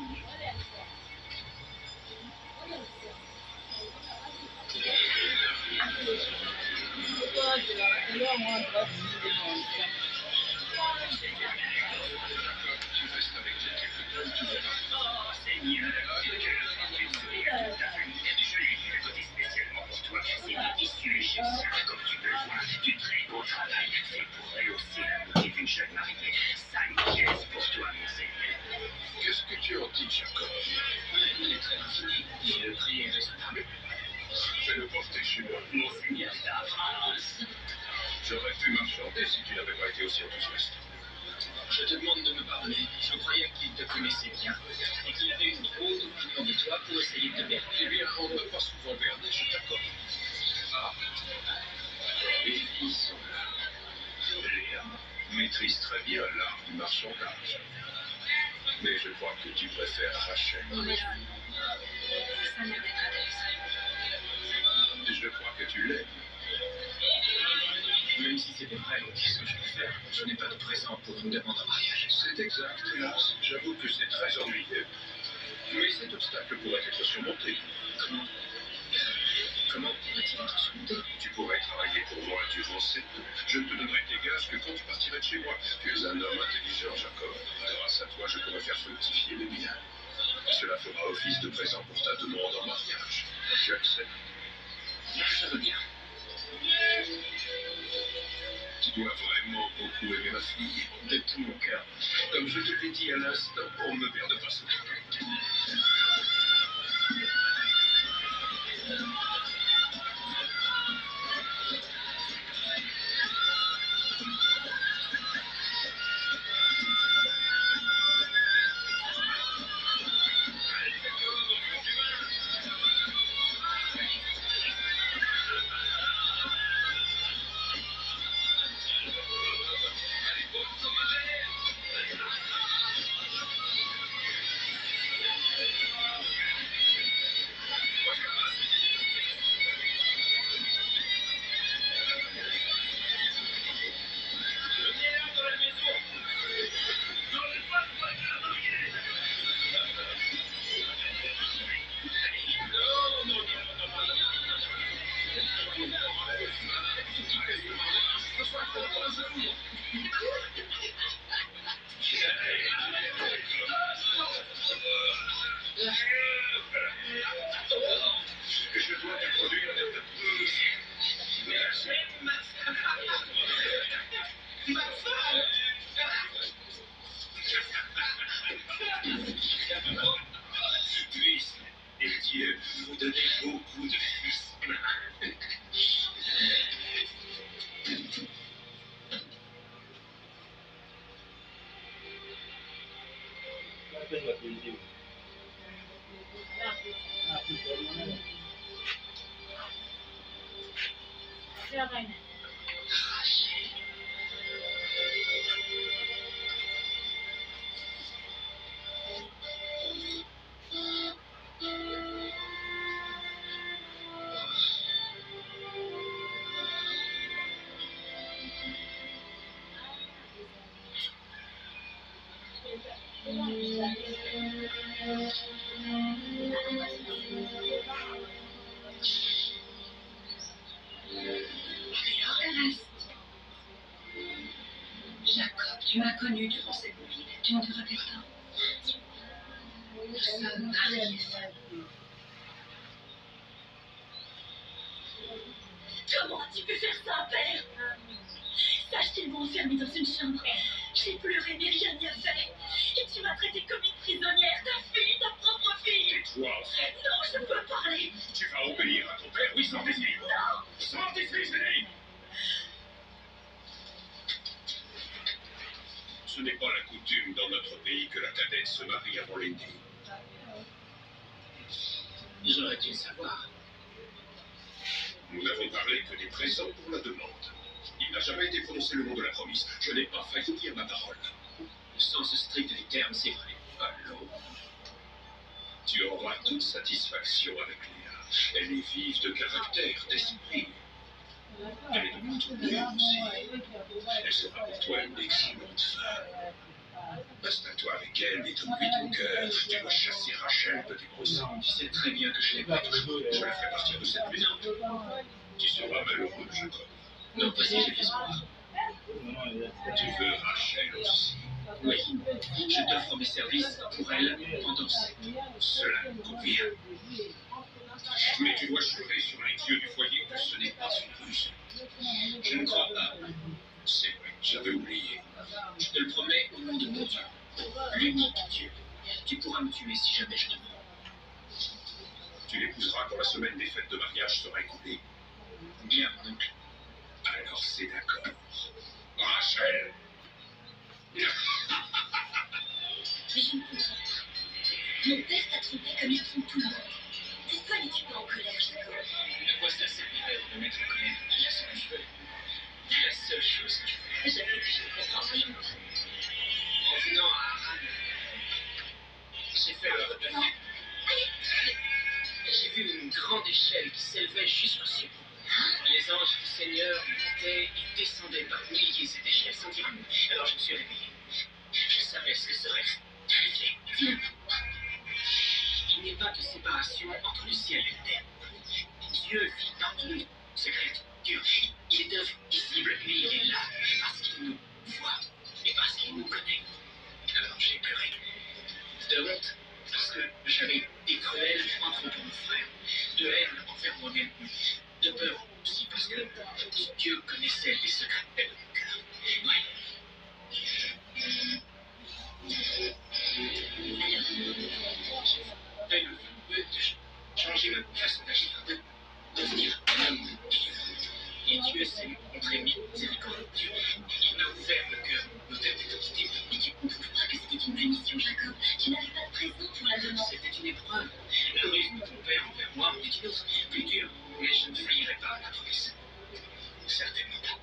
[SPEAKER 5] Tu restes avec tes quelques tonnes, tu verras. Oh, Seigneur, que Dieu le fasse une sourire à toute ta famille. Je lui ai dégoté spécialement pour toi. C'est des tissus égyptiens, comme tu peux le voir. Du très beau travail. C'est pour rehausser la beauté d'une jeune mariée. 5 pièces pour toi, mon Seigneur.
[SPEAKER 2] Qu'est-ce que tu en dis, Jacob?
[SPEAKER 5] Il est très raffiné. Et le prix est raisonnable.
[SPEAKER 2] Fais-le porter chez moi.
[SPEAKER 5] Mon Seigneur, ta France.
[SPEAKER 2] J'aurais pu marchander si tu n'avais pas été aussi enthousiaste.
[SPEAKER 5] Je te demande de me pardonner. Je croyais qu'il te connaissait bien et qu'il avait une trop haute opinion de toi pour essayer de te berner.
[SPEAKER 2] Eh bien, on ne m'a pas souvent berné, je t'accorde. Ah, les filles sont là. Léa maîtrise très bien l'art du marchandage. Mais je crois que tu préfères Rachel.
[SPEAKER 5] Ça a l'air d'être intéressant.
[SPEAKER 2] Je crois que tu l'aimes.
[SPEAKER 5] Même si c'était vrai, qu'est-ce que je peux faire? Je n'ai pas de présent pour une demande en mariage.
[SPEAKER 2] C'est exact, hélas. J'avoue que c'est très ennuyeux. Mais cet obstacle pourrait être surmonté.
[SPEAKER 5] Comment pourrait-il être surmonté?
[SPEAKER 2] Tu pourrais travailler pour moi durant 7 ans. Je ne te donnerai tes gages que quand tu partirais de chez moi. Tu es un homme intelligent, Jacob. Grâce à toi, je pourrais faire fructifier les biens. Cela fera office de présent pour ta demande en mariage. Tu acceptes?
[SPEAKER 5] Je veux bien.
[SPEAKER 2] Tu dois vraiment beaucoup aimer ma fille.
[SPEAKER 5] De tout mon cœur.
[SPEAKER 2] Comme je te l'ai dit à l'instant, on ne me perd pas sous la tête. dois t'introduire vers ta petite. J'aime ma femme. Ma femme. Puisse les dieux vous donner beaucoup de fils.
[SPEAKER 4] Apa yang buat video? Aku baru mana?
[SPEAKER 3] Siapa ini?
[SPEAKER 6] Jacob, tu m'as connu durant cette nuit. Tu ne te rappelles pas? Nous sommes mariés. Comment as-tu pu faire ça, père? Sache-t-il m'a enfermée dans une chambre. J'ai pleuré, mais rien n'y a fait. Et tu m'as traitée comme une prisonnière, ta fille, ta propre fille.
[SPEAKER 2] Tais-toi, enfant.
[SPEAKER 6] Non, je peux parler.
[SPEAKER 2] Tu vas obéir à ton père. Oui, sors d'ici.
[SPEAKER 6] Non.
[SPEAKER 2] Sors d'ici, je l'ai dit. Ce n'est pas la coutume dans notre pays que la cadette se marie avant l'aînée.
[SPEAKER 5] J'aurais dû le savoir.
[SPEAKER 2] Nous n'avons parlé que des présents pour la demande. Il n'a jamais été prononcé le nom de la promise. Je n'ai pas failli à ma parole.
[SPEAKER 5] Au sens strict du terme, c'est vrai.
[SPEAKER 2] Allons. Tu auras toute satisfaction avec Léa. Elle est vive de caractère, d'esprit. Elle est de partenaire aussi. Elle sera pour toi une excellente femme. Reste-toi avec elle et donne-lui ton cœur. Tu dois chasser Rachel de tes brossons.
[SPEAKER 5] Tu sais très bien que je l'ai pas toujours.
[SPEAKER 2] Je la ferai partir de cette maison. Tu seras malheureux, Jacob.
[SPEAKER 5] Non, pas si j'ai l'espoir.
[SPEAKER 2] Tu veux Rachel aussi.
[SPEAKER 5] Oui, je t'offre mes services pour elle pendant 7 ans.
[SPEAKER 2] Cela me convient. Mais tu dois jurer sur les dieux du foyer que ce n'est pas une ruse. Je ne crois pas. C'est vrai, j'avais oublié.
[SPEAKER 5] Je te le promets au nom de mon Dieu, l'unique Dieu. Tu pourras me tuer si jamais je te mens.
[SPEAKER 2] Tu l'épouseras quand la semaine des fêtes de mariage sera écoulée.
[SPEAKER 5] Bien, mon oncle.
[SPEAKER 2] Alors c'est d'accord. Rachel!
[SPEAKER 6] Mais je ne comprends pas. Mon père t'a trompé comme il trompe tout le monde. Pourquoi n'es-tu pas en colère, Jacob?
[SPEAKER 5] À quoi ça servirait de me mettre en colère? Il y a ce que je veux. C'est la seule chose que je veux.
[SPEAKER 6] J'avoue que je ne comprends rien.
[SPEAKER 5] En venant à Haran, j'ai fait le repas. J'ai vu une grande échelle qui s'élevait jusqu'au ciel. Les anges du Seigneur montaient et descendaient par milliers cette échelle sans dire un mot. Alors je me suis réveillé. Je savais ce que serait arrivé. Il n'y a pas de séparation entre le ciel et la terre. Dieu vit parmi nous, secrète, Dieu. Il est invisible, mais il est là parce qu'il nous voit et parce qu'il nous connaît. Alors j'ai pleuré. De honte, parce que j'avais été cruel en trompant mon frère. De haine envers moi-même. De peur aussi parce que Dieu connaissait les secrets de mon cœur. Ouais. J'ai le vœu de changer ma façon d'agir, de devenir un homme Dieu. Et Dieu s'est montré miséricordieux. Il m'a ouvert le cœur, l'auteur de quantité.
[SPEAKER 6] Mais tu comprends pas que c'était une punition, Jacob. Tu n'avais pas de présent pour la demande.
[SPEAKER 5] C'était une épreuve. La ruse de ton père envers moi en est une autre, plus dure. Mais je ne faillirai pas à la promesse. Certainement pas.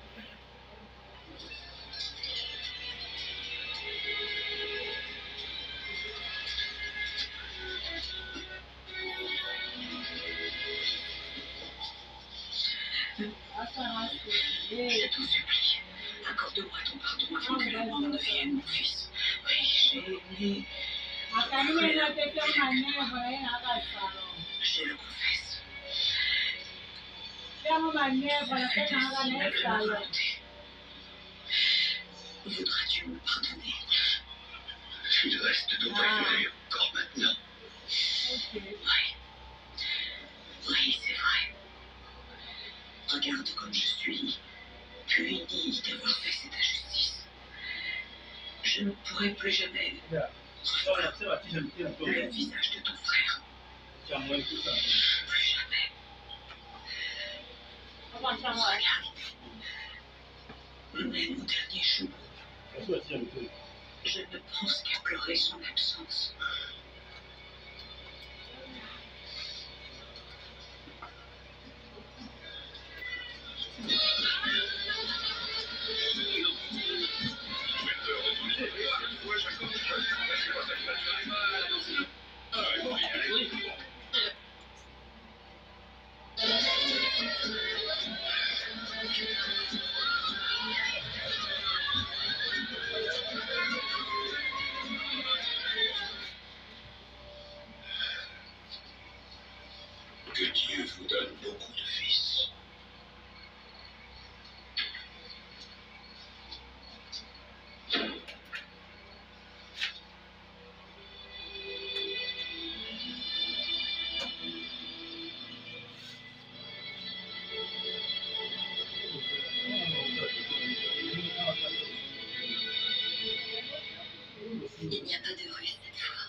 [SPEAKER 5] Je t'en supplie, accorde-moi ton pardon avant que la mort ne vienne, mon fils. Oui, je le confesse. Faites ainsi ma volonté. Voudras-tu me pardonner?
[SPEAKER 2] Il reste de préférer encore maintenant.
[SPEAKER 5] Oui. Oui, c'est vrai.
[SPEAKER 6] Regarde comme je suis, punie d'avoir fait cette injustice. Je ne pourrai plus jamais revoir le visage de ton frère. Plus jamais. Regarde. Mais mon dernier jour, je ne pense qu'à pleurer son absence.
[SPEAKER 5] Que Dieu vous donne beaucoup de fils.
[SPEAKER 6] Il n'y a pas de ruse cette fois.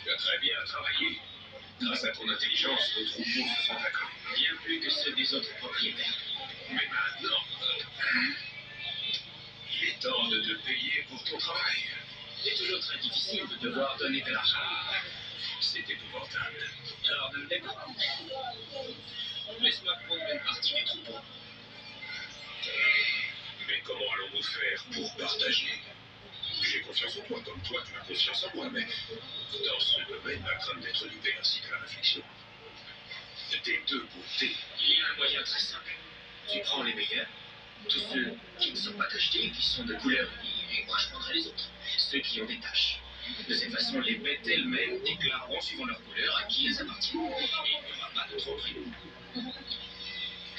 [SPEAKER 5] Tu as très bien travaillé. Grâce à ton intelligence, nos troupeaux se sont accordés. Bien plus que ceux des autres propriétaires. Mais maintenant, il est temps de te payer pour ton travail. Il est toujours très difficile de devoir donner de l'argent. C'est épouvantable. Alors ne me dérange pas. Laisse-moi prendre une partie des troupeaux. Mais comment allons-nous faire pour partager? J'ai confiance en toi, comme toi tu as confiance en moi, mais dans ce domaine, ma crainte d'être livré ainsi que la réflexion. Tes deux beautés. Il y a un moyen très simple. Tu prends les meilleurs, tous ceux qui ne sont pas tachetés, qui sont de couleur unie, et moi je prendrai les autres, ceux qui ont des taches. De cette façon, les bêtes elles-mêmes déclareront suivant leur couleur à qui elles appartiennent. Et il n'y aura pas de tromperie.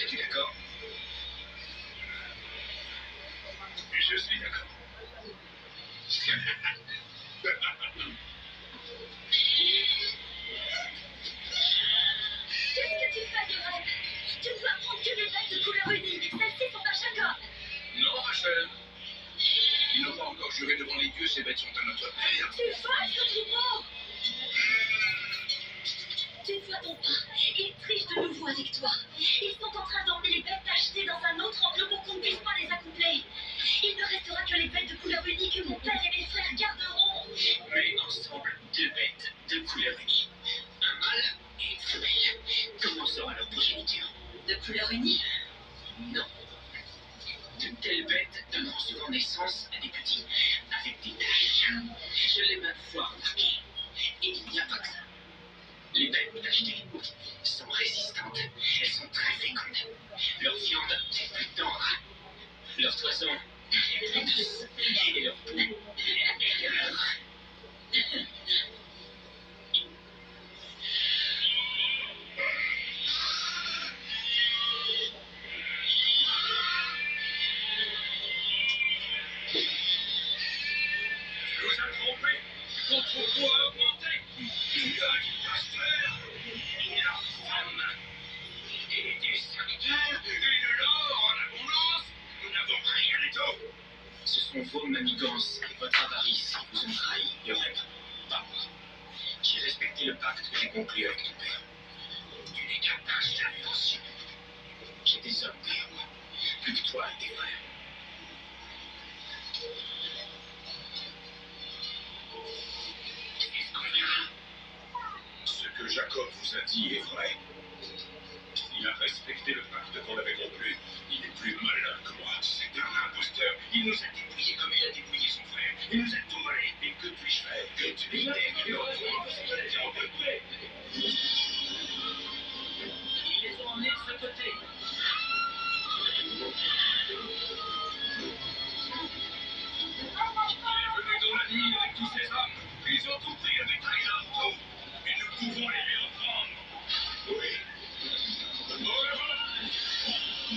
[SPEAKER 5] Es-tu d'accord? Je suis d'accord.
[SPEAKER 6] Qu'est-ce que tu fais, Yoann? Tu ne dois prendre que des bêtes de couleur unie. Celles-ci sont à chacun.
[SPEAKER 5] Non, Rachel. Ils n'ont pas encore juré devant les dieux, ces bêtes sont à notre père.
[SPEAKER 6] Tu voles ce troupeau. Tu vois ton père, ils trichent de nouveau avec toi. Ils sont en train d'emmener les bêtes achetées dans un autre enclos pour qu'on ne puisse pas les accoupler. Il ne restera que les bêtes de couleur unie que mon père et mes frères garderont.
[SPEAKER 5] Mais ensemble, deux bêtes de couleur unie. Un mâle et une femelle. Comment sera leur progéniture?
[SPEAKER 6] De couleur unie?
[SPEAKER 5] Non. De telles bêtes donneront souvent naissance à des petits avec des taches. Je l'ai maintes fois remarqué. Et il n'y a pas que ça. Les bêtes tachetées sont résistantes. Elles sont très fécondes. Leur viande est plus tendre. Leur toison est plus douce. Et leur peau est meilleure. Tu nous as trompés. Ton troupeau a augmenté. Il y a du pasteur, et de la femme, et des serviteurs, et de l'or en abondance. Nous n'avons rien du tout. Ce sont vos manigances et votre avarice qui vous ont trahi, Yoann. Pas moi. J'ai respecté le pacte que j'ai conclu avec ton père. Tu n'es qu'un pince d'invention. J'ai des hommes derrière moi, plus que toi et tes frères. Ce que Jacob vous a dit est vrai. Il a respecté le pacte qu'on avait conclu. Il est plus malin que moi. C'est un imposteur. Il nous a dépouillés comme il a dépouillé son frère. Il nous a tout volé. Et que puis-je faire? Que tu lui aies Ils les ont emmenés de ce côté. Tu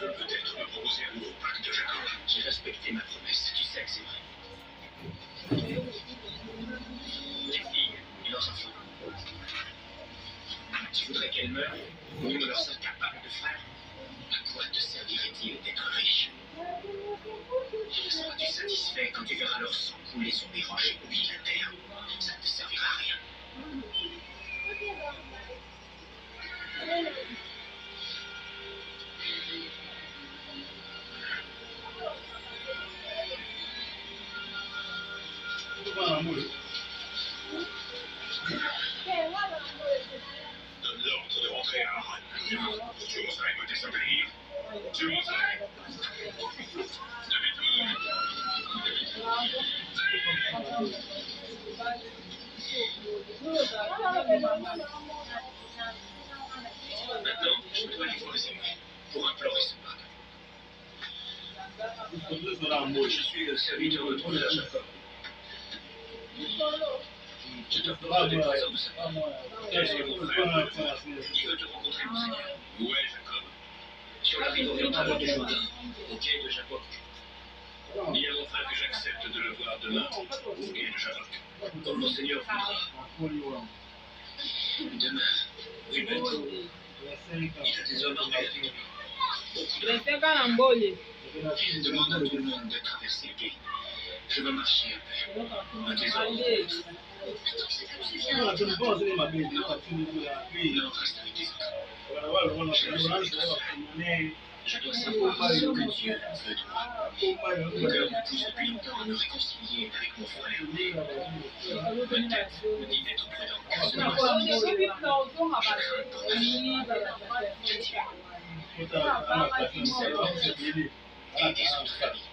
[SPEAKER 5] veux peut-être me proposer un nouveau pacte, Jacob? J'ai respecté ma promesse, tu sais que c'est vrai. Les filles et leurs enfants. Tu voudrais qu'elles meurent au nom de leurs incapables de frères? À quoi te servirait-il d'être riche? Seras-tu satisfait quand tu verras leur sang couler sur des roches et mouiller la terre? Ça ne te servira à rien. Donne l'ordre de rentrer à Arran. Tu oserais me désobéir? Tu oserais? Maintenant, je dois aller voir les ennemis pour implorer son pardon. Je suis le serviteur de ton frère Jacob. Je te ferai des présents de sa part. Qu'est-ce que mon frère il veut te rencontrer, mon seigneur. Où est Jacob? Sur la rive orientale du Jourdain, au quai de Jacob. Dis à mon frère que j'accepte de le voir demain au quai de Jacob. Comme mon seigneur voudra. Demain, oui, ben, il a des hommes armés. Beaucoup de demande à tout le monde de traverser le quai. Je veux marcher un peu. À tes ordres. Non, reste avec les autres. Je dois savoir ce que Dieu veut de moi. Mon cœur me pousse depuis longtemps à me réconcilier avec mon frère. Ma tête me dit d'être prudent. Je et des autres familles.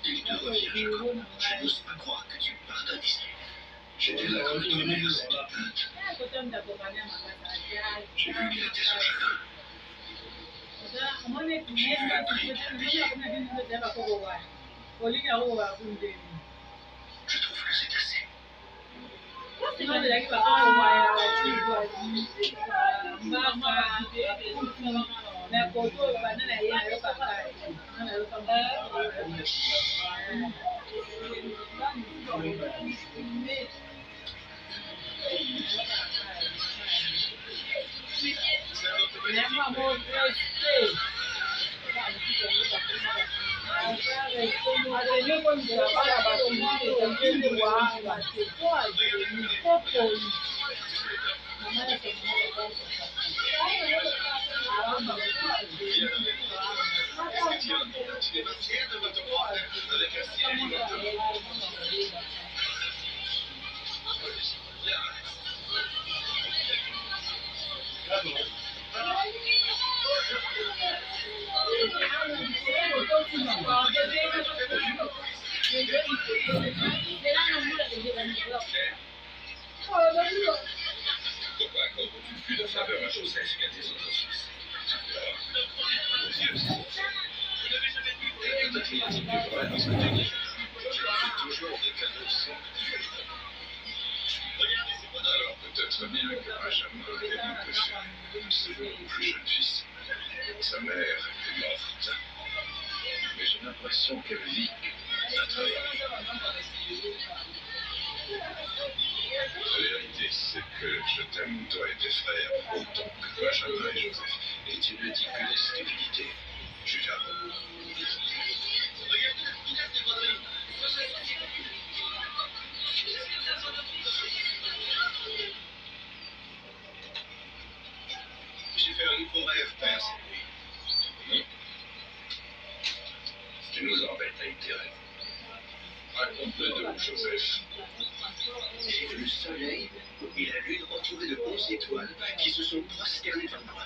[SPEAKER 5] Il te revient, Jacob. Je n'ose pas croire que tu me pardonnes, Israël. J'étais là quand ton mère s'était plainte. J'ai vu qu'elle était sans chagrin. Tu as appris qu'elle payait. Je trouve que c'est assez. Pourquoi accordes-tu plus de faveur à Joseph qu'à tes autres fils? Peut-être est-il plus vrai dans ce que tu dis. Je fais toujours des cadeaux sans que tu aies. Alors peut-être bien que Benjamin ait un peu fait. C'est mon plus jeune fils. Sa mère est morte. Mais j'ai l'impression qu'elle vit à travers lui. La vérité, c'est que je t'aime, toi et tes frères, autant que Benjamin et Joseph. Et tu ne dis que des stupidité, Judas. J'ai fait un nouveau rêve, père, cette nuit. Tu nous embêtes avec tes rêves. Raconte-le donc, Joseph.
[SPEAKER 6] J'ai vu le soleil et la lune entourés de 11 étoiles qui se sont prosternées devant moi.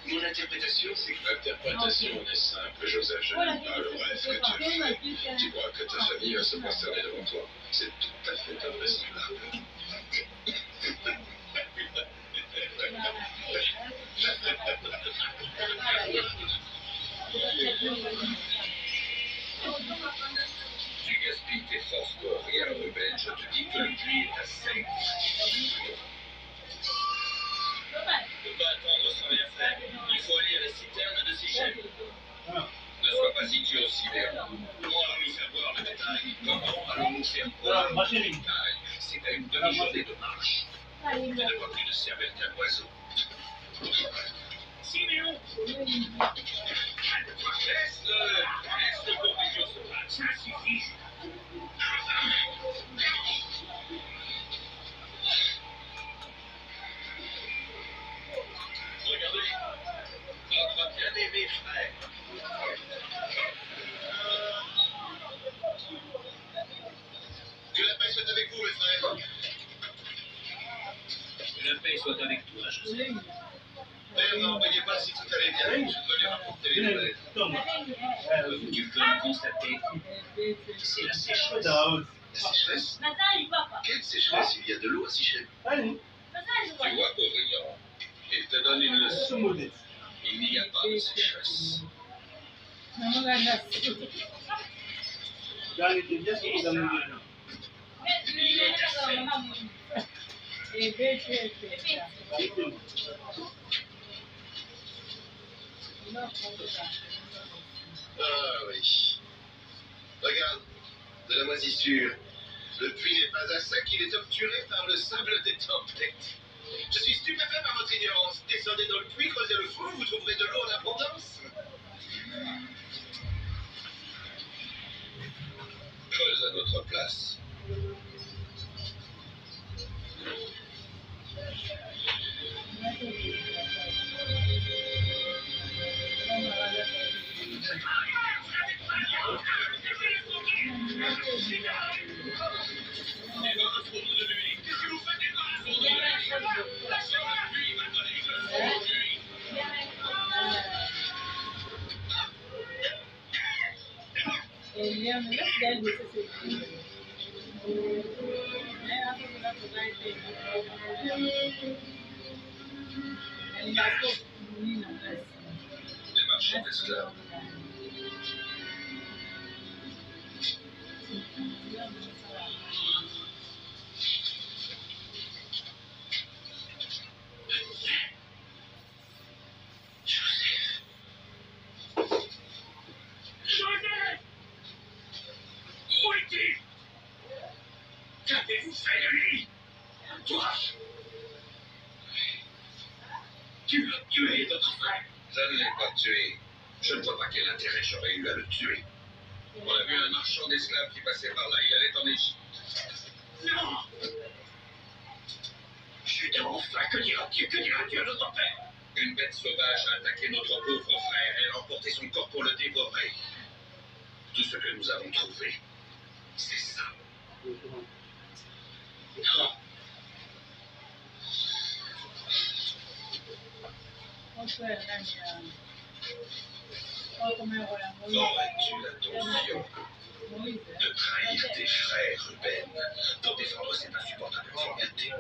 [SPEAKER 6] Mon interprétation, c'est que...
[SPEAKER 5] L'interprétation est simple, Joseph. Je n'aime pas le rêve que tu as fait. Tu crois que ta famille va se prosterner devant toi. C'est tout à fait invraisemblable. Tu gaspilles tes forces pour rien, rebelle. Je te dis que le puits est à sec. Ne pas attendre sans rien faire. Il faut aller à la citerne de Sichem. Ne sois pas idiot, Sibert. Comment allons-nous faire boire le bétail? Comment allons-nous faire boire le bétail? C'est à une demi-journée de marche. Tu n'as pas plus de cervelle qu'un oiseau. Siméon! Laisse le pauvre idiot se battre, ça suffit. Regardez, notre bien-aimé frère. Que la paix soit avec vous, mes frères. Que la paix soit avec toi, Joseph. D'ailleurs, n'envoyez pas si tout allait bien. Je dois lui rapporter les nouvelles. Tu peux le constater. C'est la sécheresse.
[SPEAKER 2] La sécheresse? Quelle sécheresse? Il y a de l'eau à Sichem.
[SPEAKER 5] Tu vois, pauvre ignorant, il te donne une leçon. Il n'y a pas de sécheresse.
[SPEAKER 2] Ah oui. Regarde, de la moisissure. Le puits n'est pas à sec, il est obturé par le sable des tempêtes. Je suis stupéfait par votre ignorance. Descendez dans le puits, creusez le fond, vous trouverez de l'eau en abondance.
[SPEAKER 5] Creuse à notre place. Les marchands d'esclaves. Toi, tu as tué notre frère.
[SPEAKER 2] Je ne l'ai pas tué.
[SPEAKER 5] Je ne vois pas quel intérêt j'aurais eu à le tuer.
[SPEAKER 2] On a vu un marchand d'esclaves qui passait par là. Il allait en Égypte.
[SPEAKER 5] Non. Chut, enfin, que diras-tu à notre père?
[SPEAKER 2] Une bête sauvage a attaqué notre pauvre frère et a emporté son corps pour le dévorer.
[SPEAKER 5] Tout ce que nous avons trouvé, c'est ça. Non.
[SPEAKER 2] Aurais-tu la tension de trahir tes frères, Ruben, pour défendre cette insupportable formalité?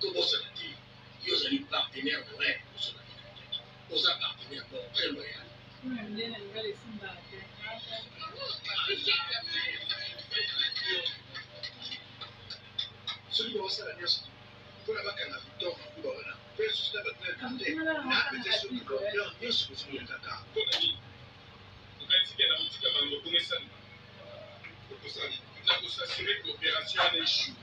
[SPEAKER 5] Comment cela dit? Vous avez partenaire vrai pour cela. Vous avez partenaire très loyal. Celui qui a la nièce, pour la vague à la victoire, pour la versus la bataille de la peut-être ce que l'on vient sur le caca.
[SPEAKER 2] Ton ami, vous pensez qu'il y a un petit peu de reconnaissance. Pour s'assurer que l'opération a échoué.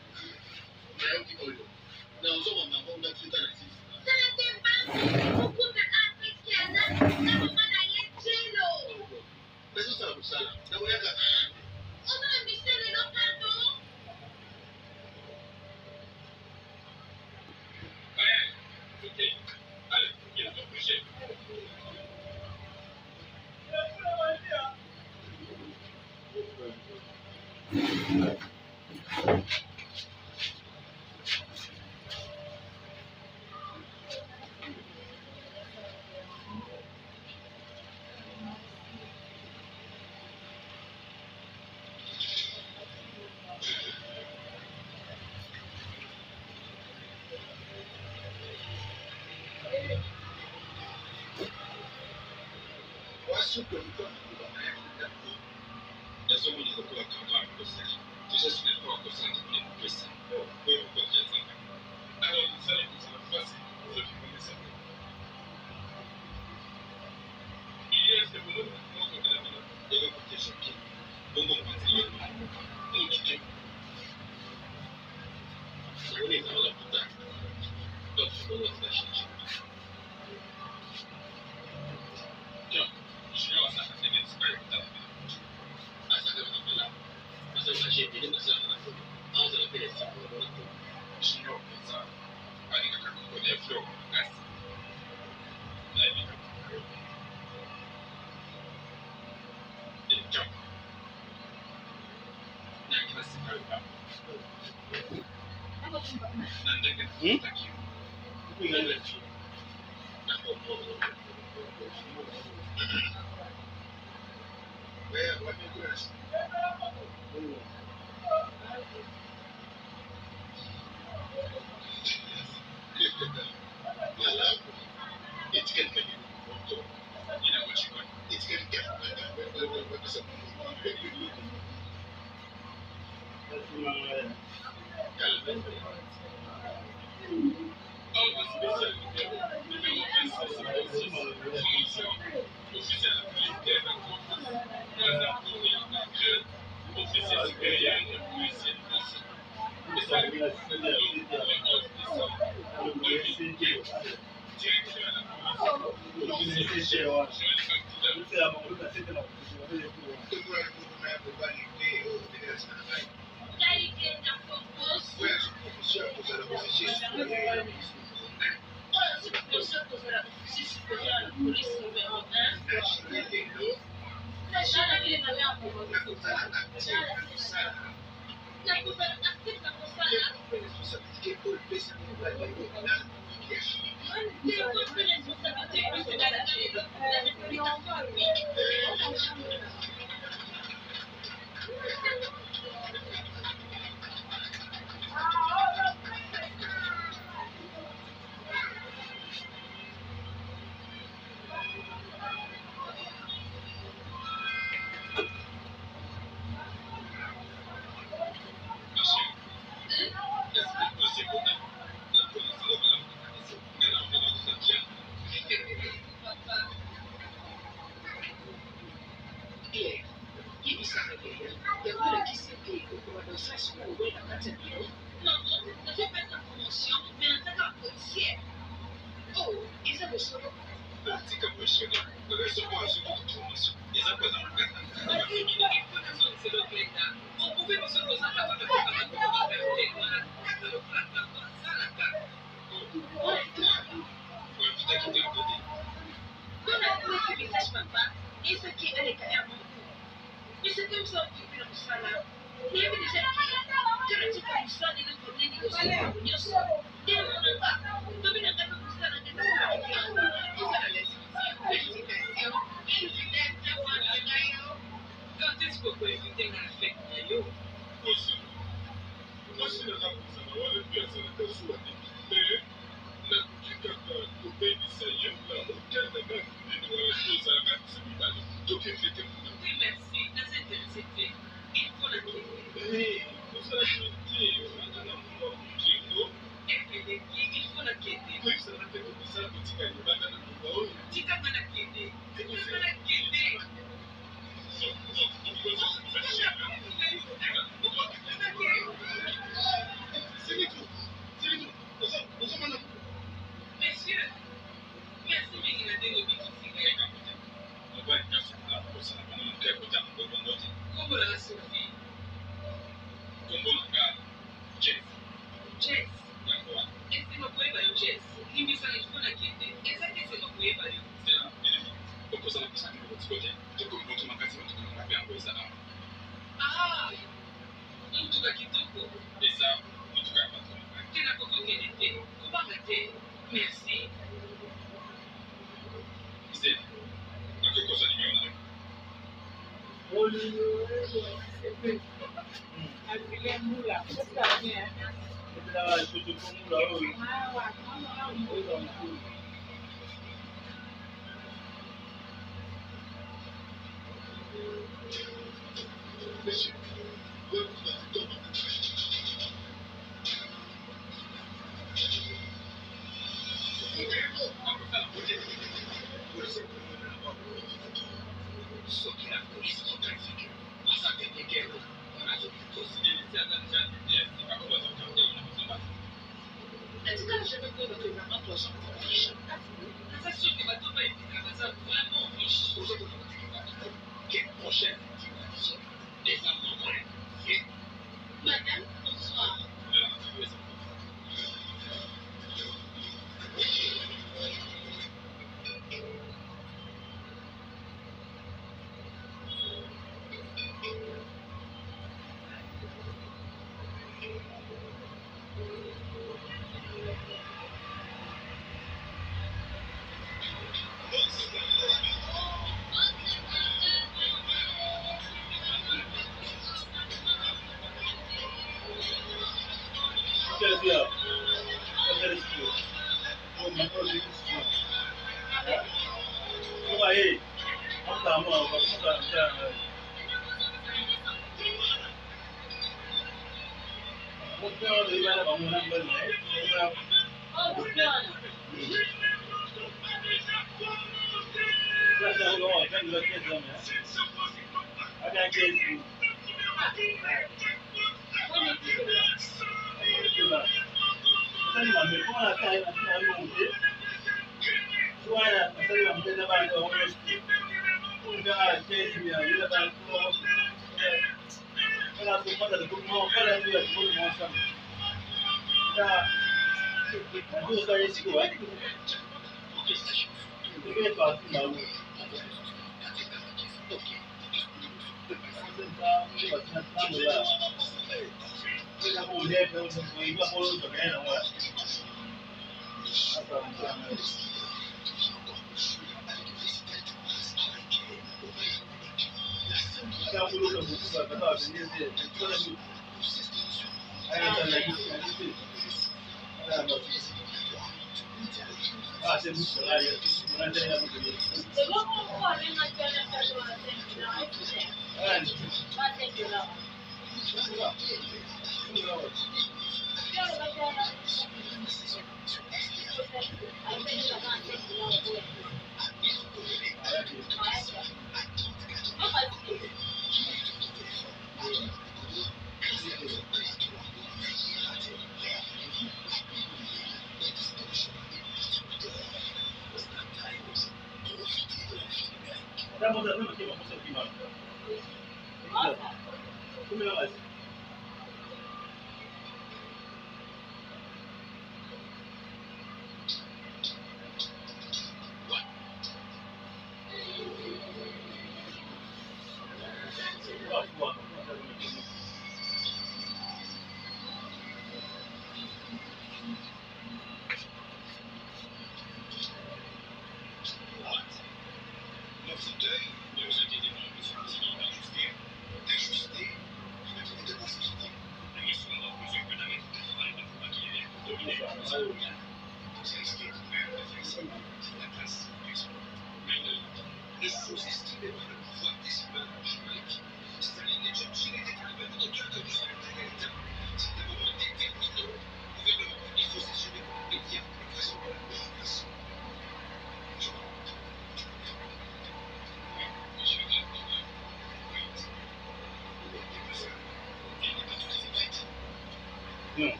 [SPEAKER 5] It's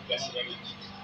[SPEAKER 4] Merci.